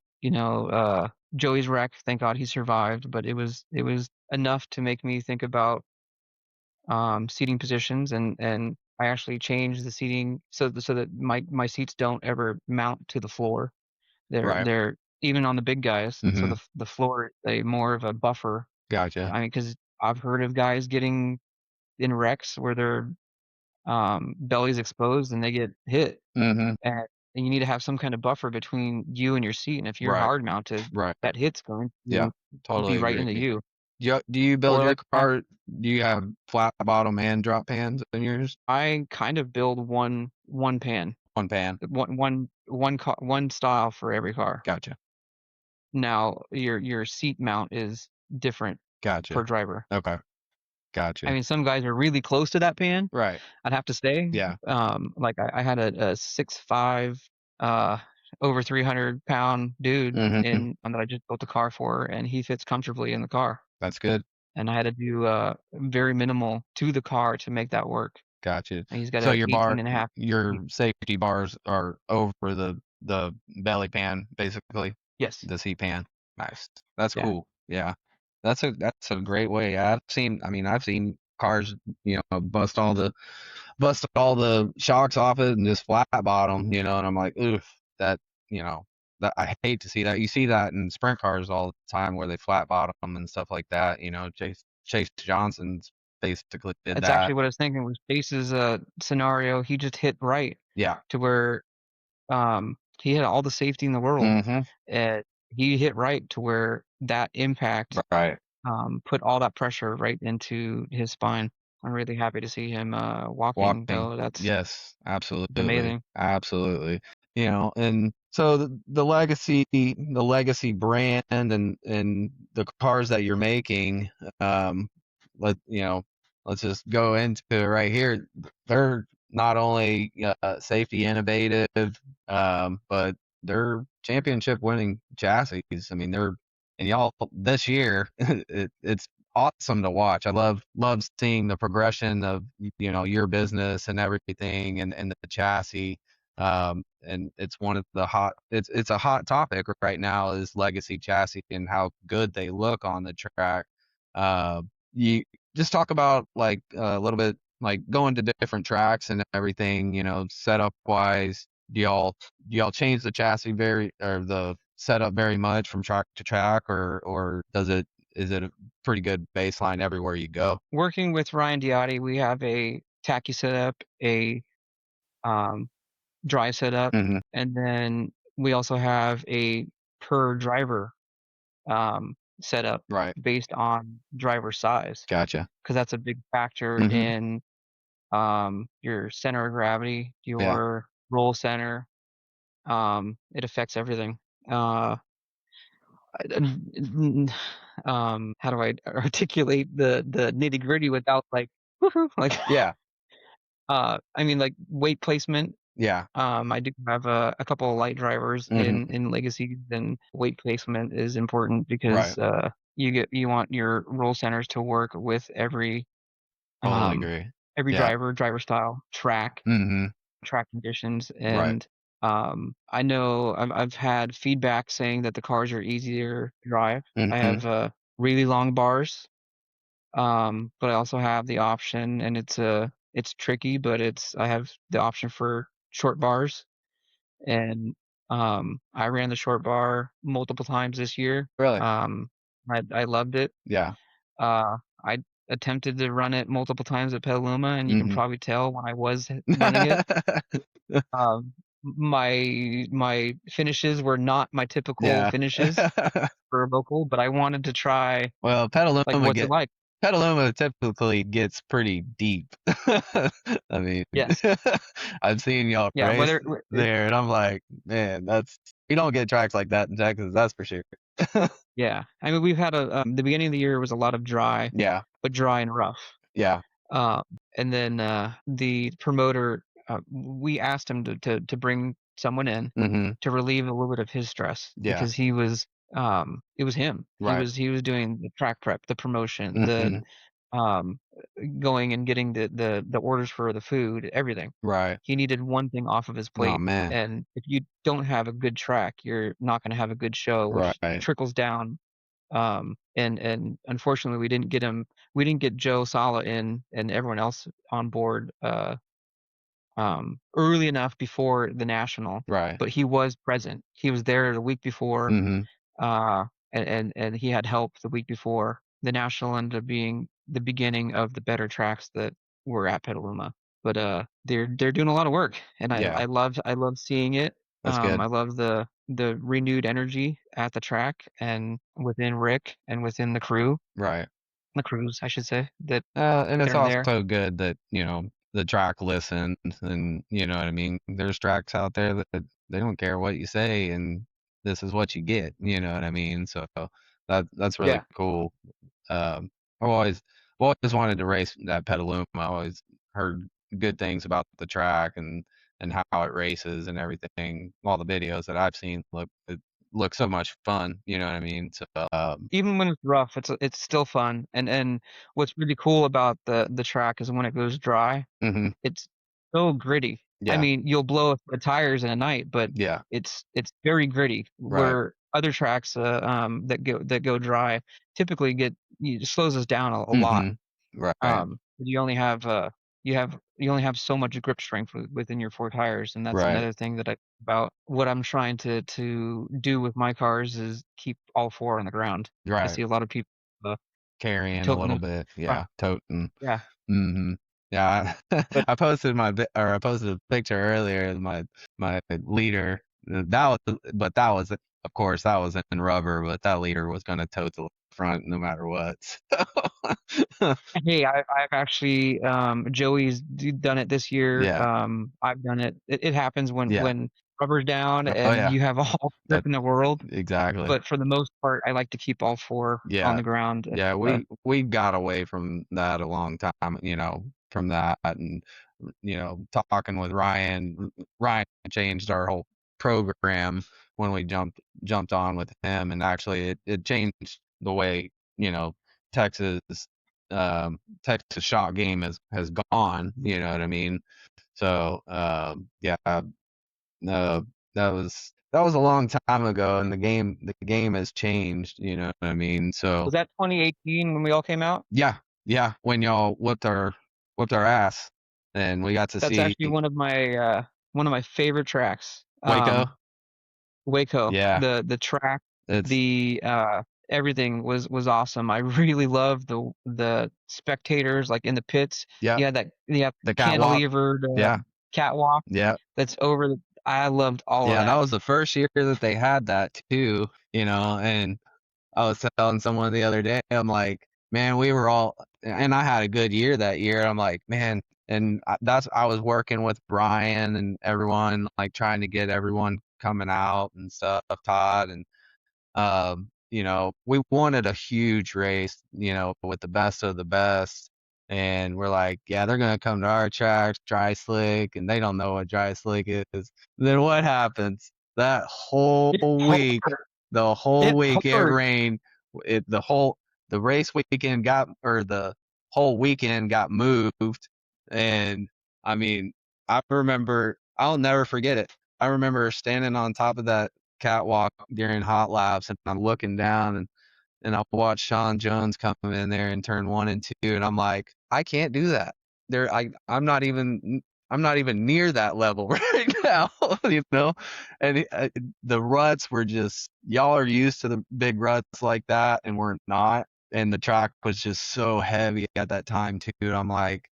Joey's wreck, thank God he survived, but it was enough to make me think about seating positions, and I actually changed the seating so that my seats don't ever mount to the floor. Right. They're even on the big guys, so Hmm. the floor is a more of a buffer. Gotcha. I mean, because I've heard of guys getting in wrecks where their belly's exposed and they get hit, Hmm. and you need to have some kind of buffer between you and your seat. And if you're Right. hard mounted, Right. that hit's going Yeah. to be Totally right agree. into you. Do you build or your like car? Do you have flat bottom and drop pans in yours? I kind of build one pan, One pan. one style for every car. Gotcha. Now your seat mount is different per Gotcha. driver. Okay. I Gotcha. mean, some guys are really close to that pan, Right. I'd have to say. Yeah. Like I had a 6'5", uh, over 300-pound dude Hmm. in that I just built a car for, and he fits comfortably in the car. That's good. And I had to do very minimal to the car to make that work. Gotcha. And he's got So a 18 and a half. your safety bars are over the belly pan, basically, Yes. the seat pan. Nice. That's Yeah. cool. Yeah. That's a great way. I've seen cars, bust all the shocks off it and just flat bottom, and I'm like, oof, that, you know, that I hate to see that. You see that in sprint cars all the time where they flat bottom and stuff like that. Chase Johnson's basically did That's that. actually what I was thinking was Chase's scenario. He just hit right Yeah. to where he had all the safety in the world. Mm-hmm. And he hit right to where that impact Right. put all that pressure right into his spine. I'm really happy to see him walking Walking. though. That's Yes, absolutely. amazing. Absolutely. And so the legacy brand and the cars that you're making, um, let you know, let's just go into it right here. They're not only safety innovative, but they're championship winning chassis. I mean, and y'all this year, it's awesome to watch. I love seeing the progression of your business and everything, and the chassis. And it's one of the it's a hot topic right now, is legacy chassis and how good they look on the track. You just talk about like a little bit, like going to different tracks and everything, setup wise. Do y'all change the chassis or the setup very much from track to track, or is it a pretty good baseline everywhere you go? Working with Ryan Diotti, we have a tacky setup, a um, dry setup, Hmm. and then we also have a per driver setup Right. based on driver size, Gotcha. because that's a big factor Hmm. in your center of gravity, Yeah. your roll center. It affects everything. Uh, how do I articulate the nitty gritty without like, woohoo, like, Yeah. I mean, like weight placement. Yeah. I do have a couple of light drivers Hmm. in legacies, and weight placement is important because Right. you want your roll centers to work with Totally um agree. every Yeah. driver style, Hmm. track conditions. Right. And I know I've had feedback saying that the cars are easier to drive. I Hmm. have really long bars, but I also have the option, and it's tricky, but I have the option for short bars. And I ran the short bar multiple times this year. Really. I loved it. Yeah. I attempted to run it multiple times at Petaluma, and you can Hmm. probably tell when I was running it. My finishes were not my typical Yeah. finishes for a vocal, but I wanted to try, Well, like, what's it like? Petaluma typically gets pretty deep. I mean, Yes. I've seen y'all Yeah, race whether there, and I'm like, man, we don't get tracks like that in Texas, that's for sure. yeah. I mean, we've had the beginning of the year was a lot of dry, Yeah. but dry and rough. Yeah. Um, and then the promoter, we asked him to bring someone in Hmm. to relieve a little bit of his stress, Yeah. because it was him. Right. He was doing the track prep, the promotion, the Hmm. um, going and getting the orders for the food, everything. Right. He needed one thing off of his Oh plate, man. and if you don't have a good track, you're not going to have a good show, which Right. trickles down. And unfortunately, we didn't get Joe Sala in and everyone else on board early enough before the national, Right. but he was present. He was there the week before, Hmm. uh, and he had help the week before. The national ended up being the beginning of the better tracks that were at Petaluma. But they're doing a lot of work, and Yeah. I love seeing it. That's good. I love the renewed energy at the track and within Rick and within Right. the crews, I should say, that And it's are there. also good that, the track listens and you know what I mean? There's tracks out there that they don't care what you say and this is what you get, you know what I mean? So that's really Yeah. cool. I've always wanted to race that Petaluma. I always heard good things about the track and how it races and everything. All the videos that I've seen look so much fun, you know what I mean? So Even when it's rough, it's still fun. And what's really cool about the track is when it goes dry, mhm, it's so gritty. I yeah, mean, you'll blow the tires in a night, but yeah, it's very gritty. right. Where other tracks that go dry typically it slows us down a lot. Mhm. Right, You only have you only have so much grip strength within your four tires, and that's right, another thing that I about what I'm trying to do with my cars is keep all four on the ground. I right. see a lot of people uh, Carrying a tilting little them. bit, Front. yeah, toting. Yeah, Mhm. Yeah, but I posted a picture earlier of my leader. That was, of course, that was in rubber, but that leader was gonna tote the front no matter what. So hey, I've actually done it this year. yeah, I've done it. It happens yeah. when rubber's down Oh, and yeah. you have all the grip That in the world. exactly. But for the most part, I like to keep all four on Yeah. the ground. Yeah, we got away from that a long time, from that and talking with Ryan. Ryan changed our whole program when we jumped on with him, and actually it changed the way, Texas Texas shot game has gone, you know what I mean? So, yeah, no, that was a long time ago, and the game has changed, you know what I mean? So Was that 2018 when we all came out? yeah, yeah, when y'all whooped our ass, and we got to That's see actually one of my favorite tracks. Waco. Waco, Yeah, the track, it's the everything was awesome. I really loved the spectators like in the pits. yeah, You have the catwalk. cantilevered Yeah, catwalk yeah, that's over I loved all of yeah. That that. was the first year that they had that too, and I was telling someone the other day, I'm like, man, we were all, and I had a good year that year. I'm like, man, and I was working with Brian and everyone, like trying to get everyone coming out and stuff, Todd, and we wanted a huge race, with the best of the best. And we're like, yeah, they're gonna come to our track, dry slick, and they don't know what dry slick is. Then what happens? That whole It week, hurt. the whole It week it hurt. rained. The race weekend or the whole weekend got moved. And I mean, I'll never forget it. I remember standing on top of that catwalk during hot laps, and I'm looking down and I watched Sean Jones come in there in turn 1 and 2, and I'm like, I can't do that. I'm not even near that level right now, you know. And the ruts were just y'all are used to the big ruts like that, and we're not. And the track was just so heavy at that time too. And I'm like,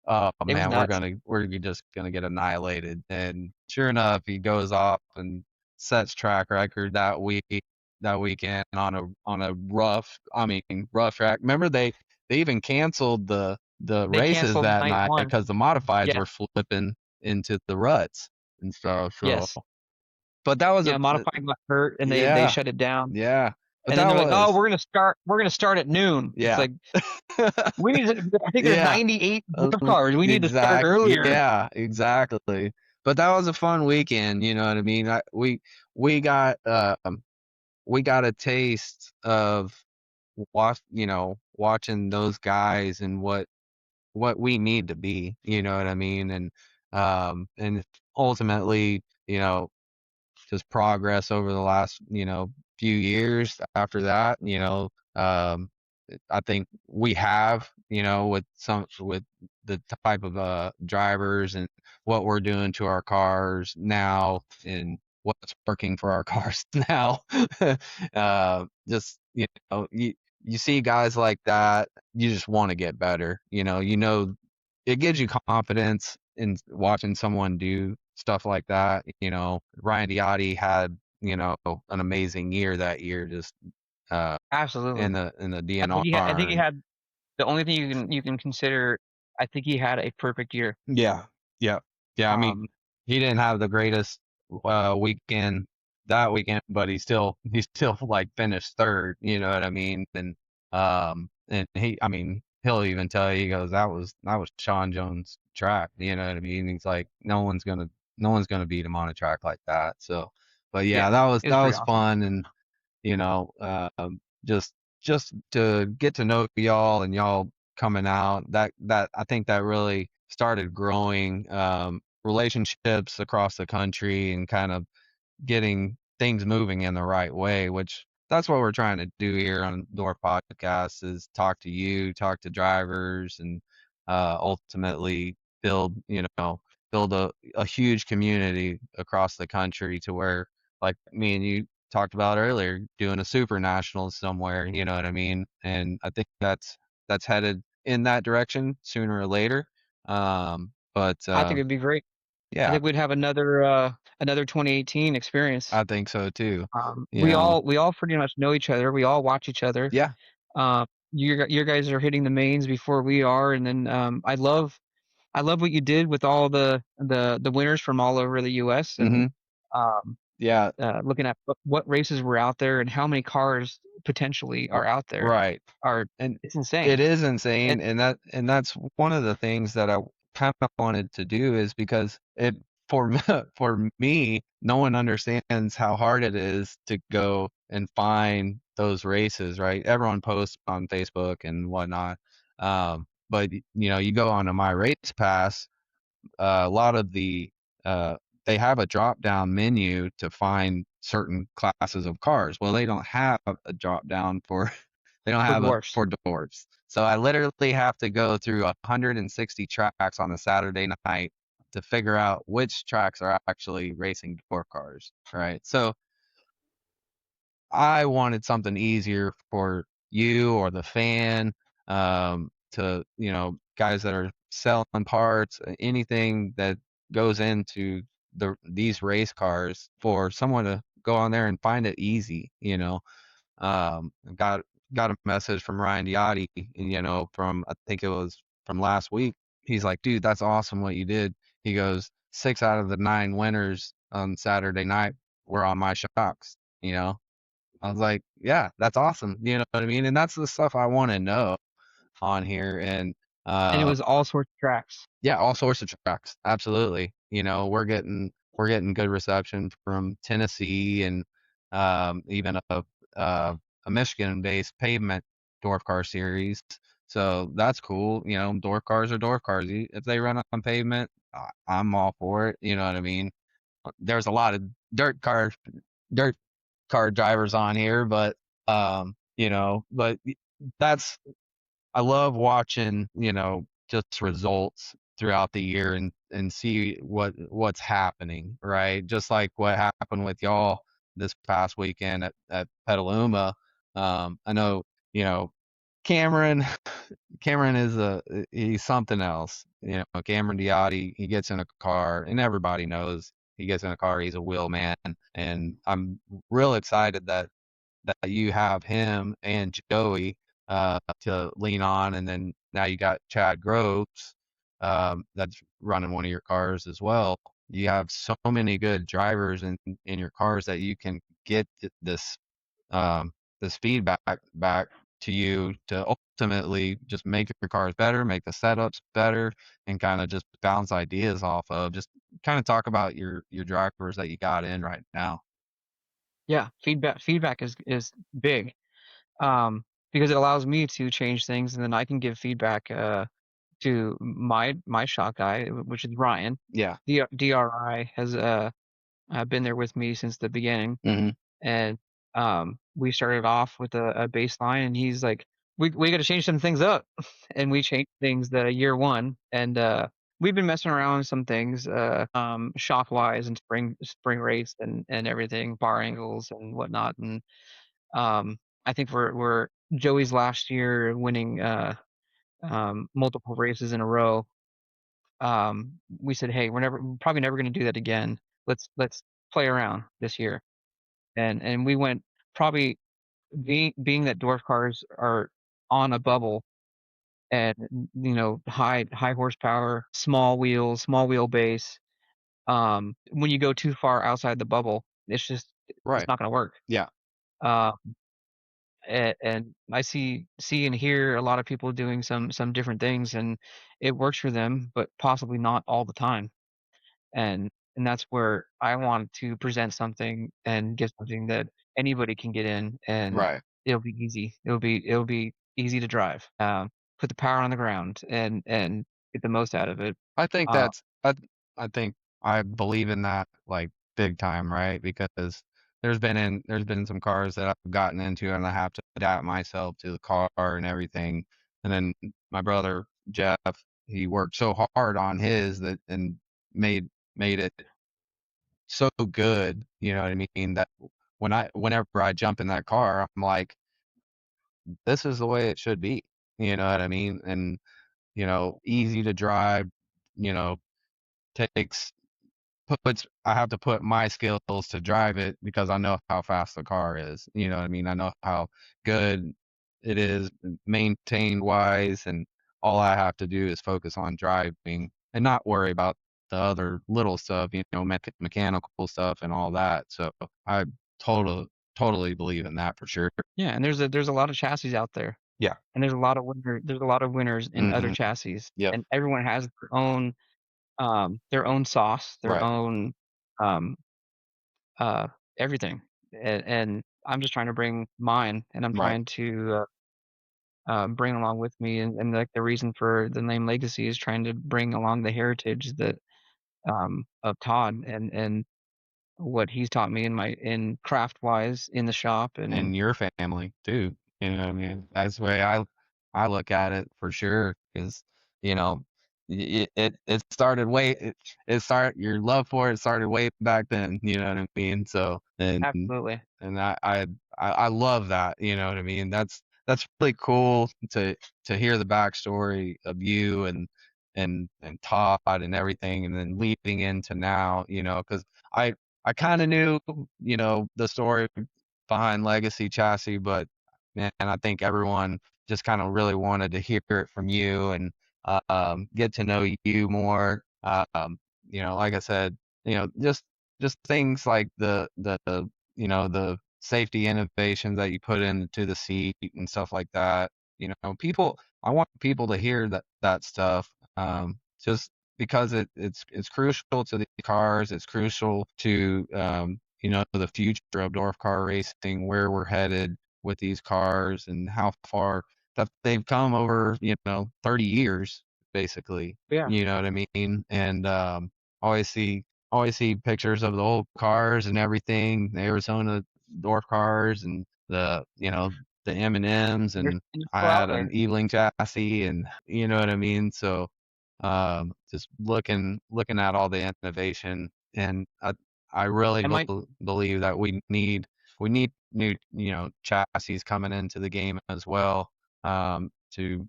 oh It was man, nuts. we're just gonna get annihilated. And sure enough, he goes off and sets track record that weekend on a rough track. Remember they even canceled the They races canceled that night night one. because the modifieds Yes, were flipping into the ruts and stuff. So, yes. but that was Yeah, modifying got hurt and they yeah, shut it down. yeah, but And then that they're like, "Oh, was we're gonna start at noon." It's yeah. like we need to, I think there's Yeah. 98 dwarf cars. We need to start earlier. Yeah, exactly. But that was a fun weekend, you know what I mean? We got we got a taste of watching those guys and what we need to be, you know what I mean? And ultimately, just progress over the last, few years after that, I think we have, with the type of drivers and what we're doing to our cars now and what's working for our cars now. Just you see guys like that, you just want to get better. It gives you confidence in watching someone do stuff like that. Ryan Diotti had, an amazing year that year, just Absolutely. in the I think DNR. he And had the only thing you can consider. I think he had a perfect year. yeah, yeah, yeah. I mean, Um, he didn't have the greatest weekend that weekend, but he still like finished third. You know what I mean? And I mean, he'll even tell you, he goes, that was Sean Jones' track. You know what I mean? He's like, no one's gonna beat him on a track like that. So, but yeah, yeah, that was it was that pretty was awesome. fun. And you know, just to get to know y'all and y'all coming out, that I think that really started growing relationships across the country and kind of getting things moving in the right way, which that's what we're trying to do here on Dwarf Podcast, is talk to drivers, and ultimately build, build a huge community across the country, to where, like me and you talked about earlier, doing a super national somewhere, you know what I mean? And I think that's headed in that direction sooner or later. But I think it'd be great. I yeah, think we'd have another 2018 experience. I think so too. You We know, all pretty much know each other. We all watch each other. yeah. Your guys are hitting the mains before we are, and then I love what you did with all the winners from all over the U.S. and Mhm. um, Yeah. looking at what races were out there and how many cars potentially r- are out there Right. are And it's insane. it is And insane, and that's one of the things that I kind of wanted to do, is because for for me, no one understands how hard it is to go and find those races, right? Everyone posts on Facebook and whatnot. But you go onto my race pass, a lot of uh, they have a drop down menu to find certain classes of cars. Well, they don't have a drop down for they don't for have a dwarfs, for dwarfs. So I literally have to go through 160 tracks on a Saturday night to figure out which tracks are actually racing dwarf cars, right? So I wanted something easier for you or the fan, to, guys that are selling parts, anything that goes into these race cars, for someone to go on there and find it easy. Got a message from Ryan Diotti, from, I think it was from last week. He's like, dude, that's awesome what you did. He goes, 6 out of the 9 winners on Saturday night were on my shocks. You know, I was like, yeah, that's awesome. You know what I mean? And that's the stuff I want to know on here. And and it uh, was all sorts of tracks. yeah, all sorts of tracks. Absolutely. We're getting good reception from Tennessee, and even a Michigan-based pavement dwarf car series. So that's cool. Dwarf cars are dwarf cars. If they run on pavement, I'm all for it. You know what I mean? There's a lot of dirt car drivers on here, but that's I love watching, just results throughout the year, and see what's happening, right? Just like what happened with y'all this past weekend at Petaluma. I know, you know, Cameron Cameron he's something else. Cameron Diotti, he gets in a car, and everybody knows he gets in a car, he's a wheel man. And I'm real excited that you have him and Joey to lean on, and then now you got Chad Groves, that's running one of your cars as well. You have so many good drivers in your cars that you can get um, this feedback back to you, to ultimately just make your cars better, make the setups better, and kind of just bounce ideas off of. Just kind of talk about your drivers that you got in right now. Yeah, feedback is big. Because it allows me to change things, and then I can give feedback to my shop guy, which is Ryan. Yeah. DRI has been there with me since the beginning, Hmm. and we started off with a baseline, and he's like, we got to change some things up, and we changed things the year one, and we've been messing around with some things, shock wise and spring rates and everything, bar angles and whatnot, and I think we're Joey's last year winning multiple races in a row. we said, hey, we're probably never going to do that again. Let's play around this year. And we went probably being that dwarf cars are on a bubble and high horsepower, small wheelbase. When you go too far outside the bubble, it's Right. not going to work. Yeah. Uh, and I see and hear a lot of people doing some different things, and it works for them, but possibly not all the time. And that's where I want to present something and give something that anybody can get in, and Right. it'll be easy. It'll be easy to drive. Put the power on the ground and get the most out of it. I think Uh, that's I think I believe in that like big time, right? Because there's been some cars that I've gotten into and I have to adapt myself to the car and everything. And then my brother Jeff, he worked so hard on his that and made made it so good, you know what I mean? That whenever I jump in that car, I'm like, this is the way it should be. You know what I mean? And easy to drive, you know, takes puts I have to put my skills to drive it because I know how fast the car is. You know what I mean? I know how good it is maintained wise, and all I have to do is focus on driving and not worry about the other little stuff, mechanical stuff and all that. So I totally totally believe in that for sure. yeah, and there's a lot of chassis out there, Yeah. and there's a lot of winners in other Mhm. chassis, Yep. and everyone has their own sauce, their Right. own um uh everything. And I'm just trying to bring mine, and I'm Right. trying to bring along with me, and like the reason for the name Legacy is trying to bring along the heritage that of Todd and what he's taught me in craft wise in the shop. And And your family too. You know what I mean? That's the way I look at it for sure. Because you know, it started it started your love for it started way back then. You know what I mean? So absolutely. and I love that. You know what I mean? That's really cool to hear the backstory of you and Todd and everything, and then leading into now. Because I kind of knew the story behind Legacy Chassis, but man, I think everyone just kind of really wanted to hear it from you and get to know you more. Like I said, just things like the safety innovations that you put into the seat and stuff like that. I want people to hear that stuff. Just because it's crucial to the cars, it's crucial to the future of Dwarf car racing, where we're headed with these cars, and how far that they've come over 30 years basically. Yeah. You know what I mean? And always see always see pictures of the old cars and everything, the Arizona Dwarf cars and the M&Ms, and They're I still out had an there. Eling chassis, and you know what I mean. So just looking at all the innovation, and I really And my believe that we need new chassis coming into the game as well, to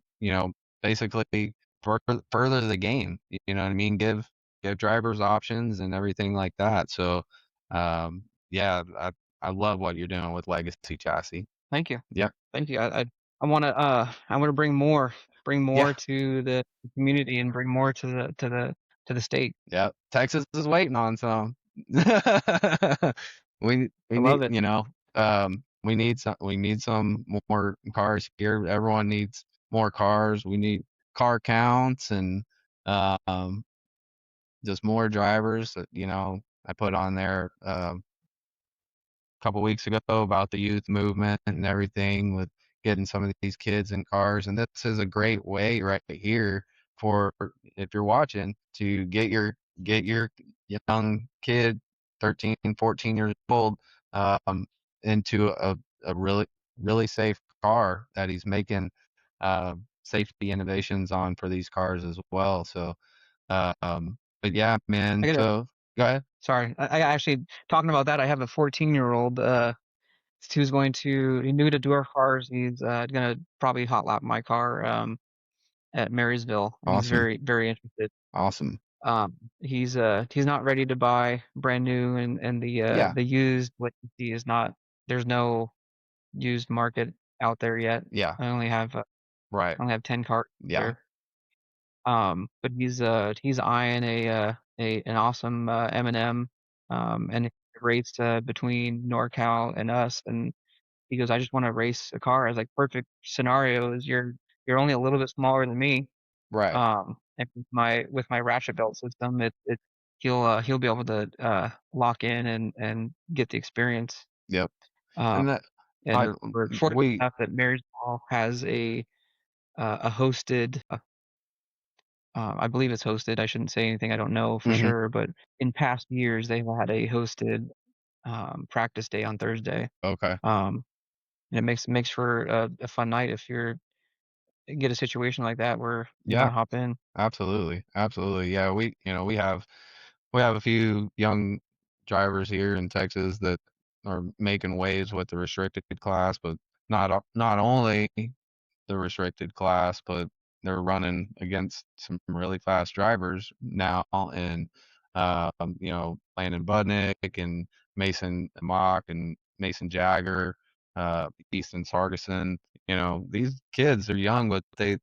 basically further the game. You know what I mean? Give drivers options and everything like that. So yeah, I love what you're doing with Legacy Chassis. Thank you. Yeah, Thank you. I want to bring yeah, more to the community, and bring more to the state. yeah. Texas is waiting on some. We I need love it. we need some more cars here. Everyone needs more cars. We need car counts and um just more drivers. I put on there couple weeks ago about the youth movement and everything with getting some of these kids in cars. And this is a great way right here for, if you're watching, to get your young kid, 13, 14 years old, um, into a really safe car that he's making safety innovations on for these cars as well. So, but yeah, man. I gotta So go ahead. Sorry. I actually, talking about that, I have a 14-year-old who's he's new to dwarf cars. He's gonna probably hot lap my car at Marysville, and he's Awesome. very, very interested. Awesome. He's not ready to buy brand new, and Yeah. the used what you see is not, there's no used market out there yet. Yeah. I only have Right. 10 cars Yeah. there. But he's eyeing an awesome M&M, and it rates between NorCal and us, and he goes, I just want to race a car. I was like, perfect scenario is you're only a little bit smaller than me. Right. And with my ratchet belt system, he'll be able to lock in and get the experience. Yep. Um, And that and I we're fortunate we enough that Marysville has a hosted, I believe it's hosted. I shouldn't say anything I don't know for mhm. sure, but in past years they've had a hosted practice day on Thursday. Okay. Um, and it makes for a fun night if you're get a situation like that where you want Yeah. to hop in. Absolutely. Absolutely. Yeah, we have a few young drivers here in Texas that are making waves with the restricted class, but not only the restricted class, but they're running against some really fast drivers now, and Landon Budnick and Mason Mock and Mason Jagger, Easton Sargison. These kids are young, but they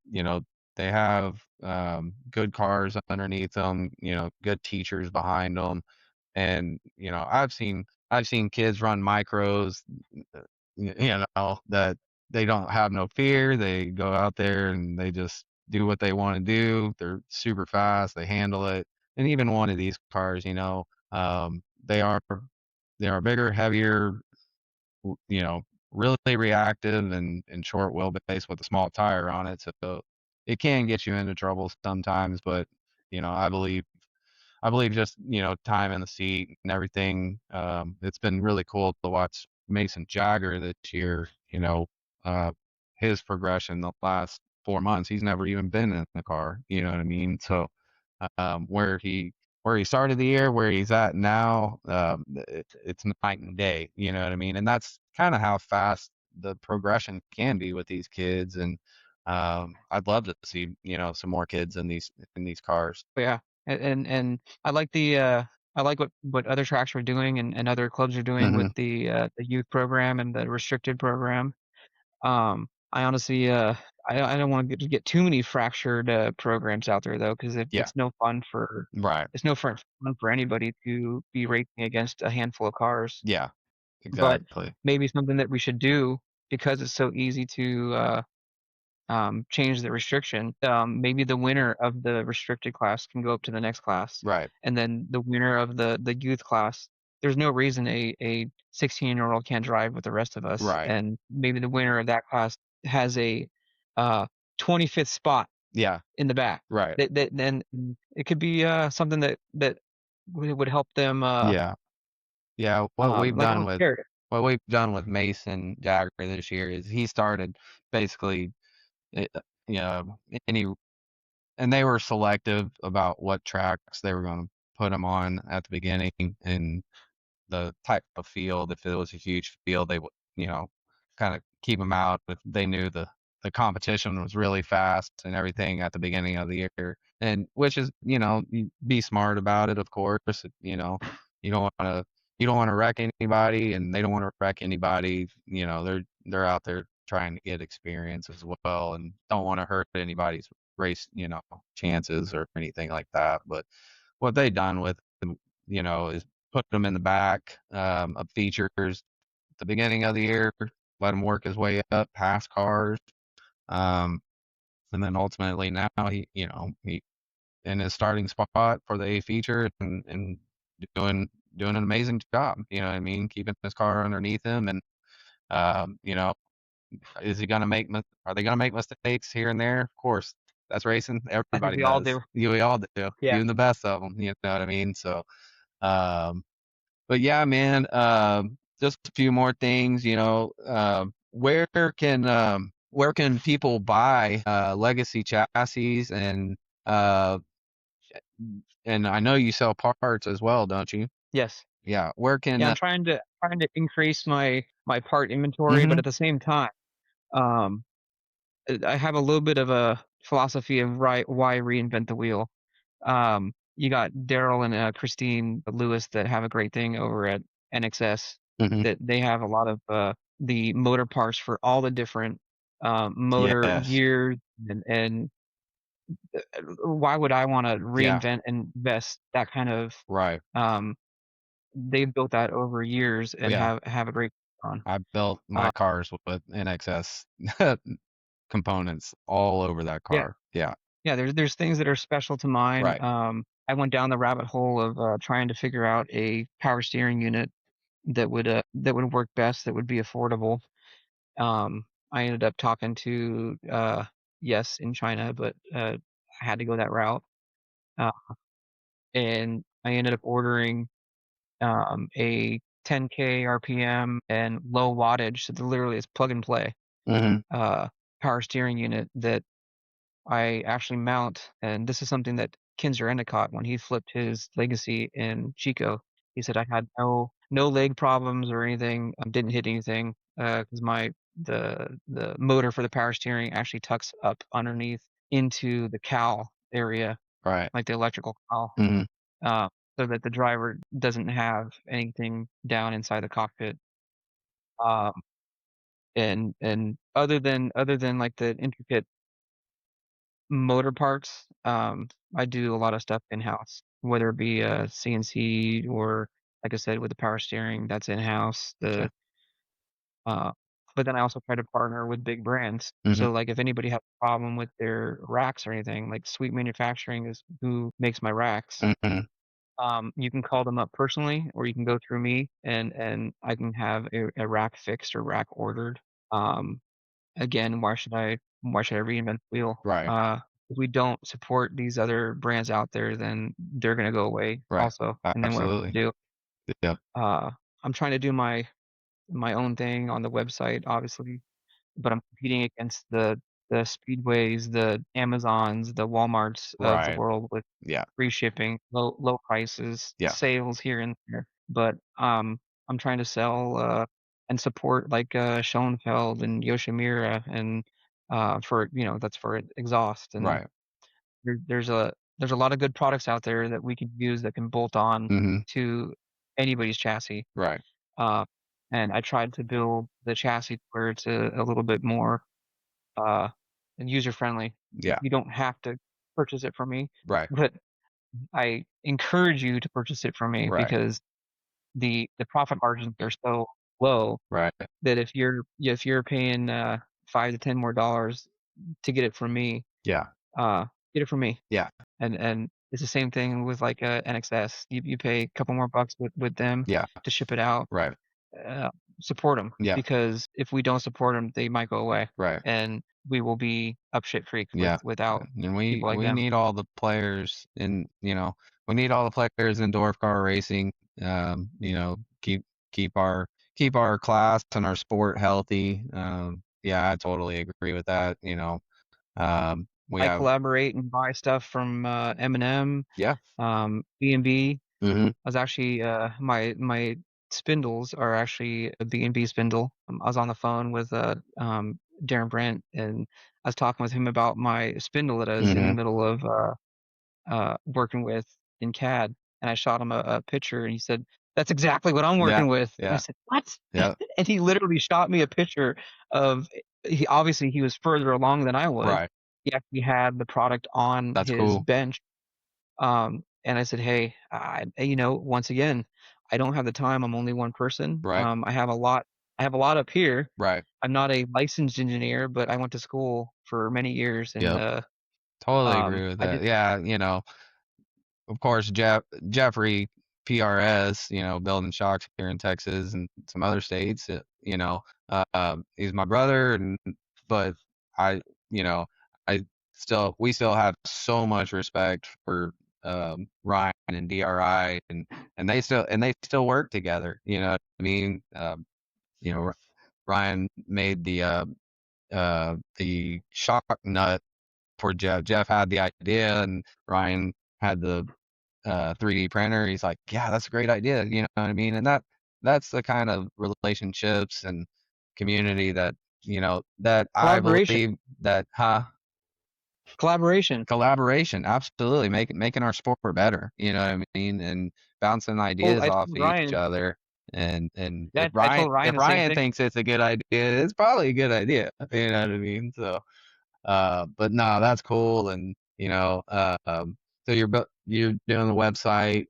have good cars underneath them. Good teachers behind them, and I've seen kids run micros, that they don't have no fear. They go out there and they just do what they want to do. They're super fast. They handle it. And even one of these cars, they are bigger, heavier, really reactive and short wheelbase with a small tire on it. So it can get you into trouble sometimes, but I believe just, time in the seat and everything. It's been really cool to watch Mason Jagger this year, uh, his progression the last 4 months. He's never even been in the car, you know what I mean? So, where he started the year, where he's at now, it's night and day, you know what I mean? And that's kind of how fast the progression can be with these kids. And I'd love to see, some more kids in these cars. But yeah, and I like what other tracks are doing and other clubs are doing with Hmm. the youth program and the restricted program. I honestly I don't want to get too many fractured programs out there though, because Yeah. Right. it's no fun for anybody to be racing against a handful of cars. Yeah, But exactly. maybe something that we should do, because it's so easy to change the restriction. Maybe the winner of the restricted class can go up to the next class, Right, and then the winner of the youth class. There's no reason a 16-year-old can't drive with the rest of us, right. and maybe the winner of that class has a uh, 25th spot Yeah, in the back. right. That then it could be something that would help them. Yeah, yeah. What we've Like I done don't with care. what we've done with Mason Jagger this year is he started basically, you know, any and they were selective about what tracks they were going to put him on at the beginning, and the type of field. If it was a huge field, they would, kind of keep them out. If they knew the competition was really fast and everything at the beginning of the year, and which is, you be smart about it, of course. You don't want to you don't want to wreck anybody, and they don't want to wreck anybody. They're out there trying to get experience as well, and don't want to hurt anybody's race, chances or anything like that. But what they done with them, is put them in the back of features at the beginning of the year, let him work his way up past cars, um, and then ultimately now he in his starting spot for the A feature and doing an amazing job. You know what I mean? Keeping his car underneath him, and um, you know, is he gonna make? Are they gonna make mistakes here and there? Of course, that's racing. I think Everybody we all does. do. We all do, Yeah. even the best of them. You know what I mean? So. Um, But yeah, man, just a few more things, where can people buy legacy chassis, uh and I know you sell parts as well, don't you? Yes. Yeah, where can Yeah. I'm trying to increase my part inventory, but mhm, at the same time, um, I have a little bit of a philosophy of why reinvent the wheel. You got Daryl and Christine Lewis that have a great thing over at NXS, Hmm. that they have a lot of the motor parts for all the different motor Yes. gears, and why would I want to Yeah. reinvent and invest that kind of Right. um they've built that over years and Yeah. have a great on. I built my Uh, cars with NXS components all over that yeah, car. Yeah. yeah. There's things that are special to mine. Right. I went down the rabbit hole of trying to figure out a power steering unit that would work best, that would be affordable. I ended up talking to Yes in China, but I had to go that route. Uh, and I ended up ordering a 10K RPM and low wattage, so literally it's plug and play Hmm. uh, power steering unit that I actually mount. And this is something that Kinzer Endicott, when he flipped his Legacy in Chico, he said I had no leg problems or anything. Didn't hit anything because my the motor for the power steering actually tucks up underneath into the cowl area, Right. like the electrical cowl, Hmm. uh, so that the driver doesn't have anything down inside the cockpit. Um, and other than like the intricate motor parts, I do a lot of stuff in-house, whether it be CNC or, like I said, with the power steering, that's in-house. Okay. Uh, but then I also try to partner with big brands. Hmm. So like if anybody has a problem with their racks or anything, like Sweet Manufacturing is who makes my racks. Hmm. You can call them up personally, or you can go through me, and I can have a rack fixed or rack ordered. Um, Again, why should I reinvent the wheel? Right. If we don't support these other brands out there, then they're gonna go away Right. also. And then what am I Absolutely. gonna do? Yeah. I'm trying to do my own thing on the website, obviously, but I'm competing against the Speedways, the Amazons, the Walmarts of the Right. world with Yeah. free shipping, low prices, Yeah. sales here and there. But I'm trying to sell and support like Schoenfeld and Yoshimura, and for that's for exhaust. And Right. there's a lot of good products out there that we can use that can bolt on Hmm. to anybody's chassis. Right. Uh, and I tried to build the chassis where it's a little bit more uh, user friendly. Yeah. You don't have to purchase it from me, Right. but I encourage you to purchase it from me Right. because the profit margins are so low Right. that if you're paying $5 to $10 more to get it from me, Yeah. uh, get it from me. Yeah. And it's the same thing with like NXS. You pay a couple more bucks with them Yeah. to ship it out. Right. uh, Support them, Yeah. because if we don't support them, they might go away, Right. and we will be up shit creek Yeah. without And people like we them. need all the players in, we need all the players in dwarf car racing. Keep keep our keep our class and our sport healthy. Yeah, I totally agree with that. We I have, collaborate and buy stuff from M&M, yeah. B&B. Hmm. I was actually my spindles are actually a B&B spindle. I was on the phone with Darren Brent, and I was talking with him about my spindle that I was in the Hmm. middle of working with in CAD, and I shot him a picture, and he said, "That's exactly what I'm Yeah. working with." And I Yeah. said, "What?" Yeah. And he literally shot me a picture of. He was further along than I was. Right. He actually had the product on That's his cool. bench. And I said, "Hey, once again, I don't have the time. I'm only one person. Right. I have a lot up here. Right. I'm not a licensed engineer, but I went to school for many years, and Yep. Totally agree with I that. did Yeah. Of course, Jeffrey PRS, building shocks here in Texas and some other states. He's my brother, but I, you know, I we still have so much respect for Ryan and DRI, and they still work together. You know what I mean? You know, Ryan made the shock nut for Jeff. Jeff had the idea, and Ryan had the 3D printer. He's like, yeah, that's a great idea. You know what I mean? And that's the kind of relationships and community that, that I collaboration. believe that, huh? Collaboration. Absolutely, making our sport better. You know what I mean? And bouncing Well, ideas I off told each Ryan. other. And Yeah, I told Ryan If the same Ryan thing. thinks it's a good idea, it's probably a good idea. You know what I mean? So, but no, that's cool. And so you're doing the website.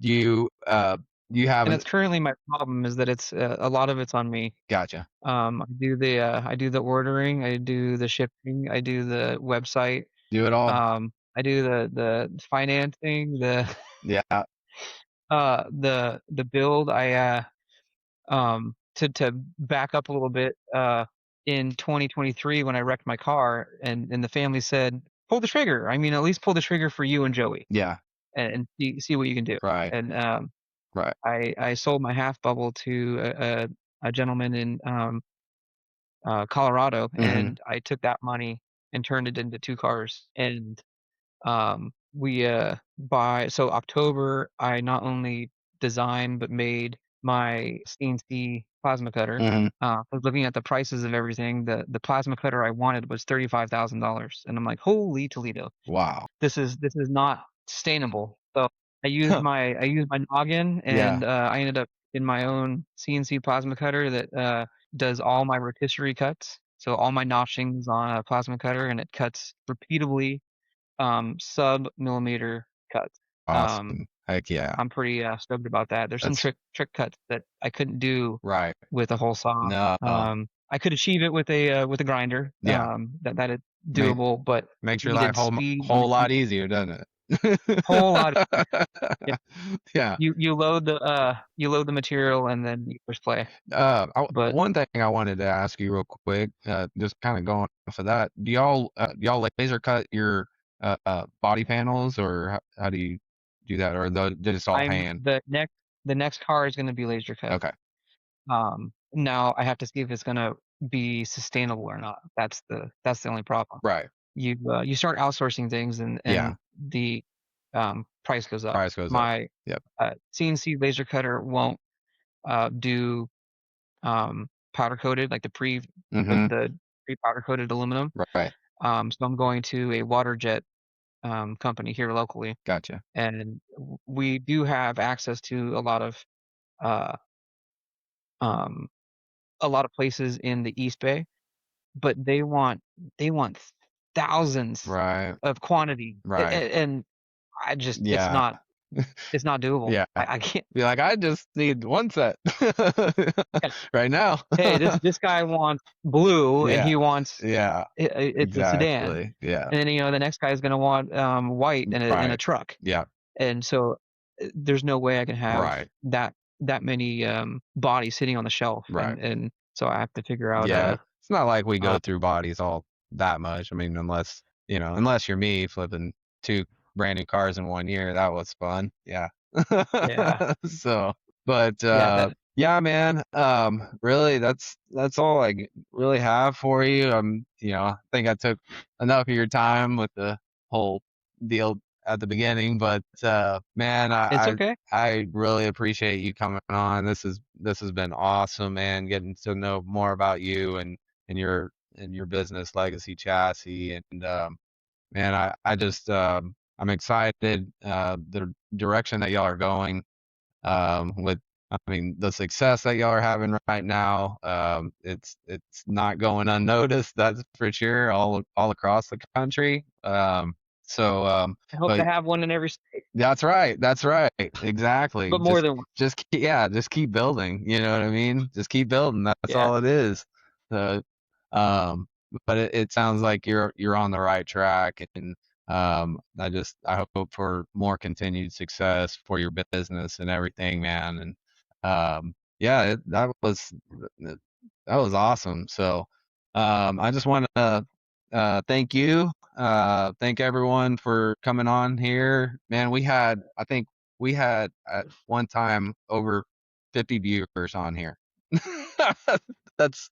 Do you have And an that's currently my problem, is that it's a lot of it's on me. gotcha? I do the ordering, I do the shipping, I do the website, Do it all. I do the financing, Yeah. the build. To back up a little bit, in 2023 when I wrecked my car, and the family said, pull the trigger. I mean, at least pull the trigger for you and Joey, Yeah. and see what you can do. Right. And Right. I sold my half bubble to a gentleman in Colorado, Mm-hmm. and I took that money and turned it into two cars. And we by so October, I not only designed but made my CNC plasma cutter. Mm-hmm. I was looking at the prices of everything. The plasma cutter I wanted was $35,000, and I'm like, holy Toledo, Wow. this is not sustainable. So I used my noggin, Yeah. and I ended up in my own CNC plasma cutter that does all my rotisserie cuts. So all my notchings on a plasma cutter, and it cuts repeatably, sub millimeter cuts. Um, Awesome. Heck yeah. I'm pretty stoked about that. There's some That's trick cuts that I couldn't do right. with a whole saw. No. I could achieve it with a grinder. Yeah. That is Make doable, but makes your life needed speed on the whole lot easier, doesn't whole lot. it? Yeah. You load the material and then you push play. But One thing I wanted to ask you real quick, just kind of going off of that, do y'all laser cut your body panels, or how do you do that, or they're just all I'm hand? the next car is going to be laser cut. Okay. Now I have to see if it's going to be sustainable or not. That's the only problem. Right. You start outsourcing things, Yeah. and the price goes up. Price goes up. My Yep. CNC laser cutter won't do powder coated, like Mm-hmm. the pre powder coated aluminum. Right. So I'm going to a water jet company here locally, Gotcha. and we do have access to uh, um, a lot of places in the East Bay, but they want thousands Right. of quantity, Right. and I just Yeah. it's not doable. Yeah. I can't. Be like, I just need one set right now. Hey, this guy wants blue, and Yeah. he wants Yeah. it's a sedan, Exactly. Yeah. and then the next guy is gonna want white and a Right. truck. Yeah. And so there's no way I can have Right. that many bodies sitting on the shelf, Right. and so I have to figure out Yeah. It's not like we uh go through bodies all that much. I mean, unless you're me flipping two brand new cars in 1 year, that was fun. Yeah. yeah, So, but yeah, that yeah, man. Really, that's all really have for you. I think I took enough of your time with the whole deal at the beginning, but man, it's okay. I really appreciate you coming on. This has been awesome, man. Getting to know more about you and your business, Legacy Chassis, and man, I just I'm excited the direction that y'all are going with. I mean, the success that y'all are having right now, it's not going unnoticed. That's for sure, all across the country. I hope to But have one in every state, that's right. That's right. Exactly. but more than one. Just keep building. You know what I mean? Just keep building. That's Yeah, all it is. So, but it sounds like you're on the right track, and I hope for more continued success for your business and everything, man. And yeah, that was awesome. So, I just want to thank you. Thank everyone for coming on here. Man, I think we had at one time over 50 viewers on here. That's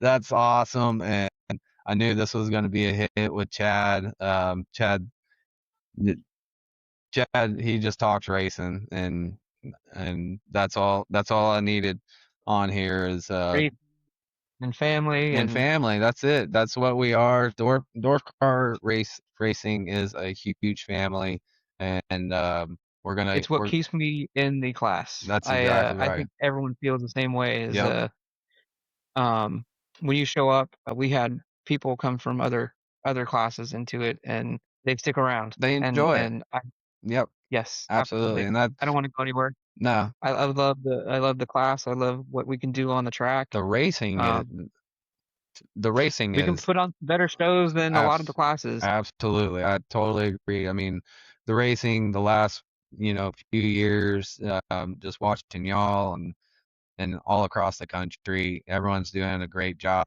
that's awesome. And I knew this was going to be a hit with Chad. Chad, he just talks racing, and that's all I needed on here is great. and family And and family. That's it. That's what we are. Dwarf car racing is a huge family, and we're gonna it's what we're keeps me in the class. that's exactly I right. think everyone feels the same way as Yep. um when you show up, we had people come from other classes into it and they stick around They enjoy it. and I Yep. yes, Absolutely. absolutely. And that I don't want to go anywhere. no, I love the class. I love what we can do on the track. the racing is Um the racing we can is put on better shows than a lot of the abs classes. absolutely. I totally agree. I mean, the racing the last, few years, just watching y'all and all across the country. Everyone's doing a great job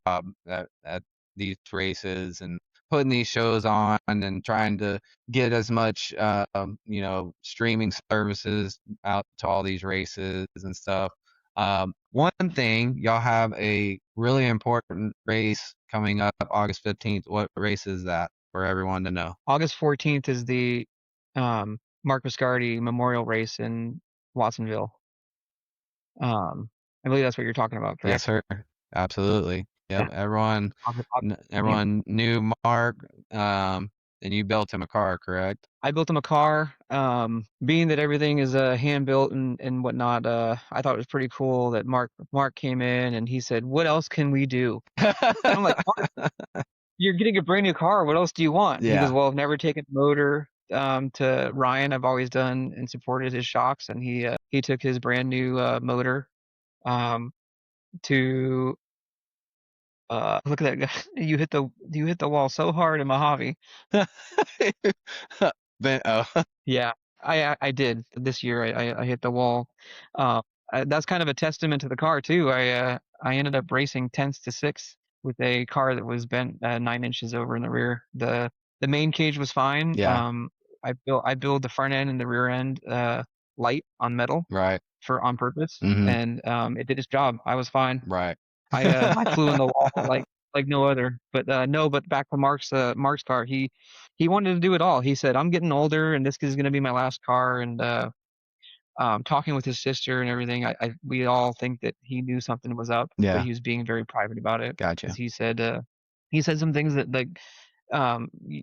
at these races and putting these shows on and trying to get as much, streaming services out to all these races and stuff. One thing, y'all have a really important race coming up August 15th. What race is that for everyone to know? August 14th is the Mark Viscardi Memorial Race in Watsonville. I believe that's what you're talking about, Yes, correct? sir. Absolutely. Yeah. Yep. Everyone, August 14th. everyone knew Mark, and you built him a car, correct? I built him a car. Being that everything is hand built and whatnot, I thought it was pretty cool that Mark came in and he said, "What else can we do?" And I'm like, "Mark, you're getting a brand new car. What else do you want?" He goes, Yeah. "Well, I've never taken a motor to Ryan. I've always done and supported his shocks, and he took his brand new motor um to look at that guy. You hit the wall so hard in Mojave." Oh, Yeah, I did this year. I hit the wall. Uh, that's kind of a testament to the car too. I ended up racing tenths to six with a car that was bent 9 inches over in the rear. The main cage was fine. yeah. I built the front end and the rear end light on metal Right. for on purpose, Mhm. and it did its job. I was fine. Right. I flew in the wall like no other. But no, but back to Mark's car. He wanted to do it all. He said, "I'm getting older, and this is going to be my last car." And talking with his sister and everything, we all think that he knew something was up, but Yeah. he was being very private about it because Gotcha. he said some things that like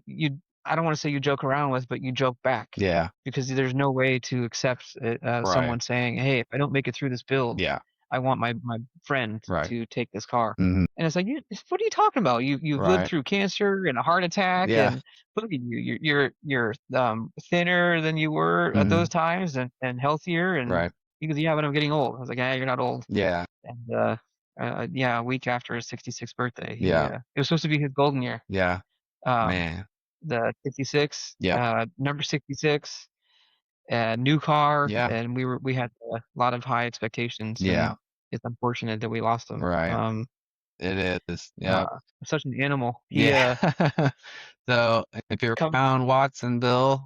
you I don't want to say you joke around with, but you joke back Yeah. because there's no way to accept Right. someone saying, "Hey, if I don't make it through this build, Yeah. I want my friend Right. to take this car." Mhm. And it's like, what are you talking about? You've lived Right. through cancer and a heart attack, Yeah. and look at you. You're thinner than you were at those Mhm. times and healthier. And Right. he goes, "Yeah, but I'm getting old." I was like, "Yeah, you're not old." Yeah. And yeah, a week after his 66th birthday, Yeah. it was supposed to be his golden year. Yeah. Um, Man. the 66, Yep. number 66, new car, Yeah. and we had a lot of high expectations, Yeah. and it's unfortunate that we lost him. Right. It is. Yep. Such an animal. He Yeah. So if you're come around Watsonville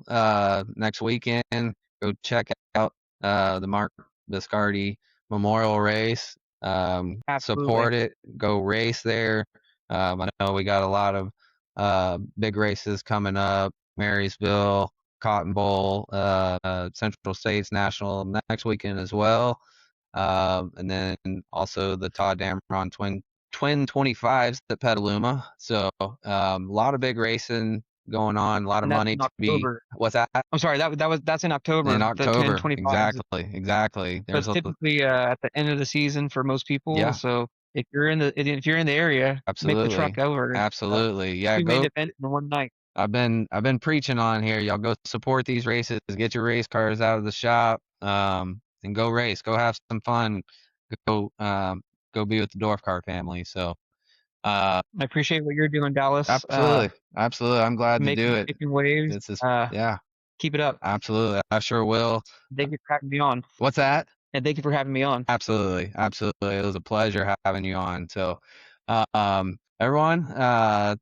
next weekend, go check out the Mark Biscardi Memorial Race. absolutely. Support it. Go race there. I know we got a lot of big races coming up. Marysville, Cotton Bowl, Central States National next weekend as well. And then also the Todd Dameron Twin 25s at Petaluma. So a lot of big racing going on, a lot of And that's money in to be. October. What's that? I'm sorry, that's in In October, the Twin October. 25s. Exactly. So There's it's a typically at the end of the season for most people. yeah, So if you're in the area, make the truck absolutely. over. Absolutely. Yeah, Two main go. events in one night. I've been preaching on here. Y'all go support these races, get your race cars out of the shop, and go race. Go have some fun. Go go be with the Dwarf Car family. So uh I appreciate what you're doing, Dallas. absolutely. Absolutely. I'm glad to do it. Making waves. This is yeah, Keep it up. absolutely. I sure will. Thank you for having me on. What's that? And thank you for having me on. Absolutely. Absolutely. It was a pleasure having you on. So, everyone,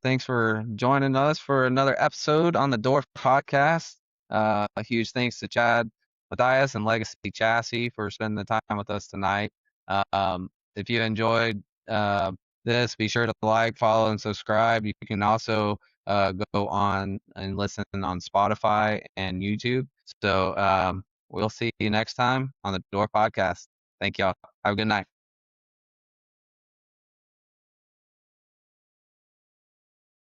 thanks for joining us for another episode on the Dwarf Podcast. A huge thanks to Chad Matthias and Legacy Chassis for spending the time with us tonight. If you enjoyed this, be sure to like, follow, and subscribe. You can also go on and listen on Spotify and YouTube. So we'll see you next time on the Dwarf Podcast. Thank y'all. Have a good night.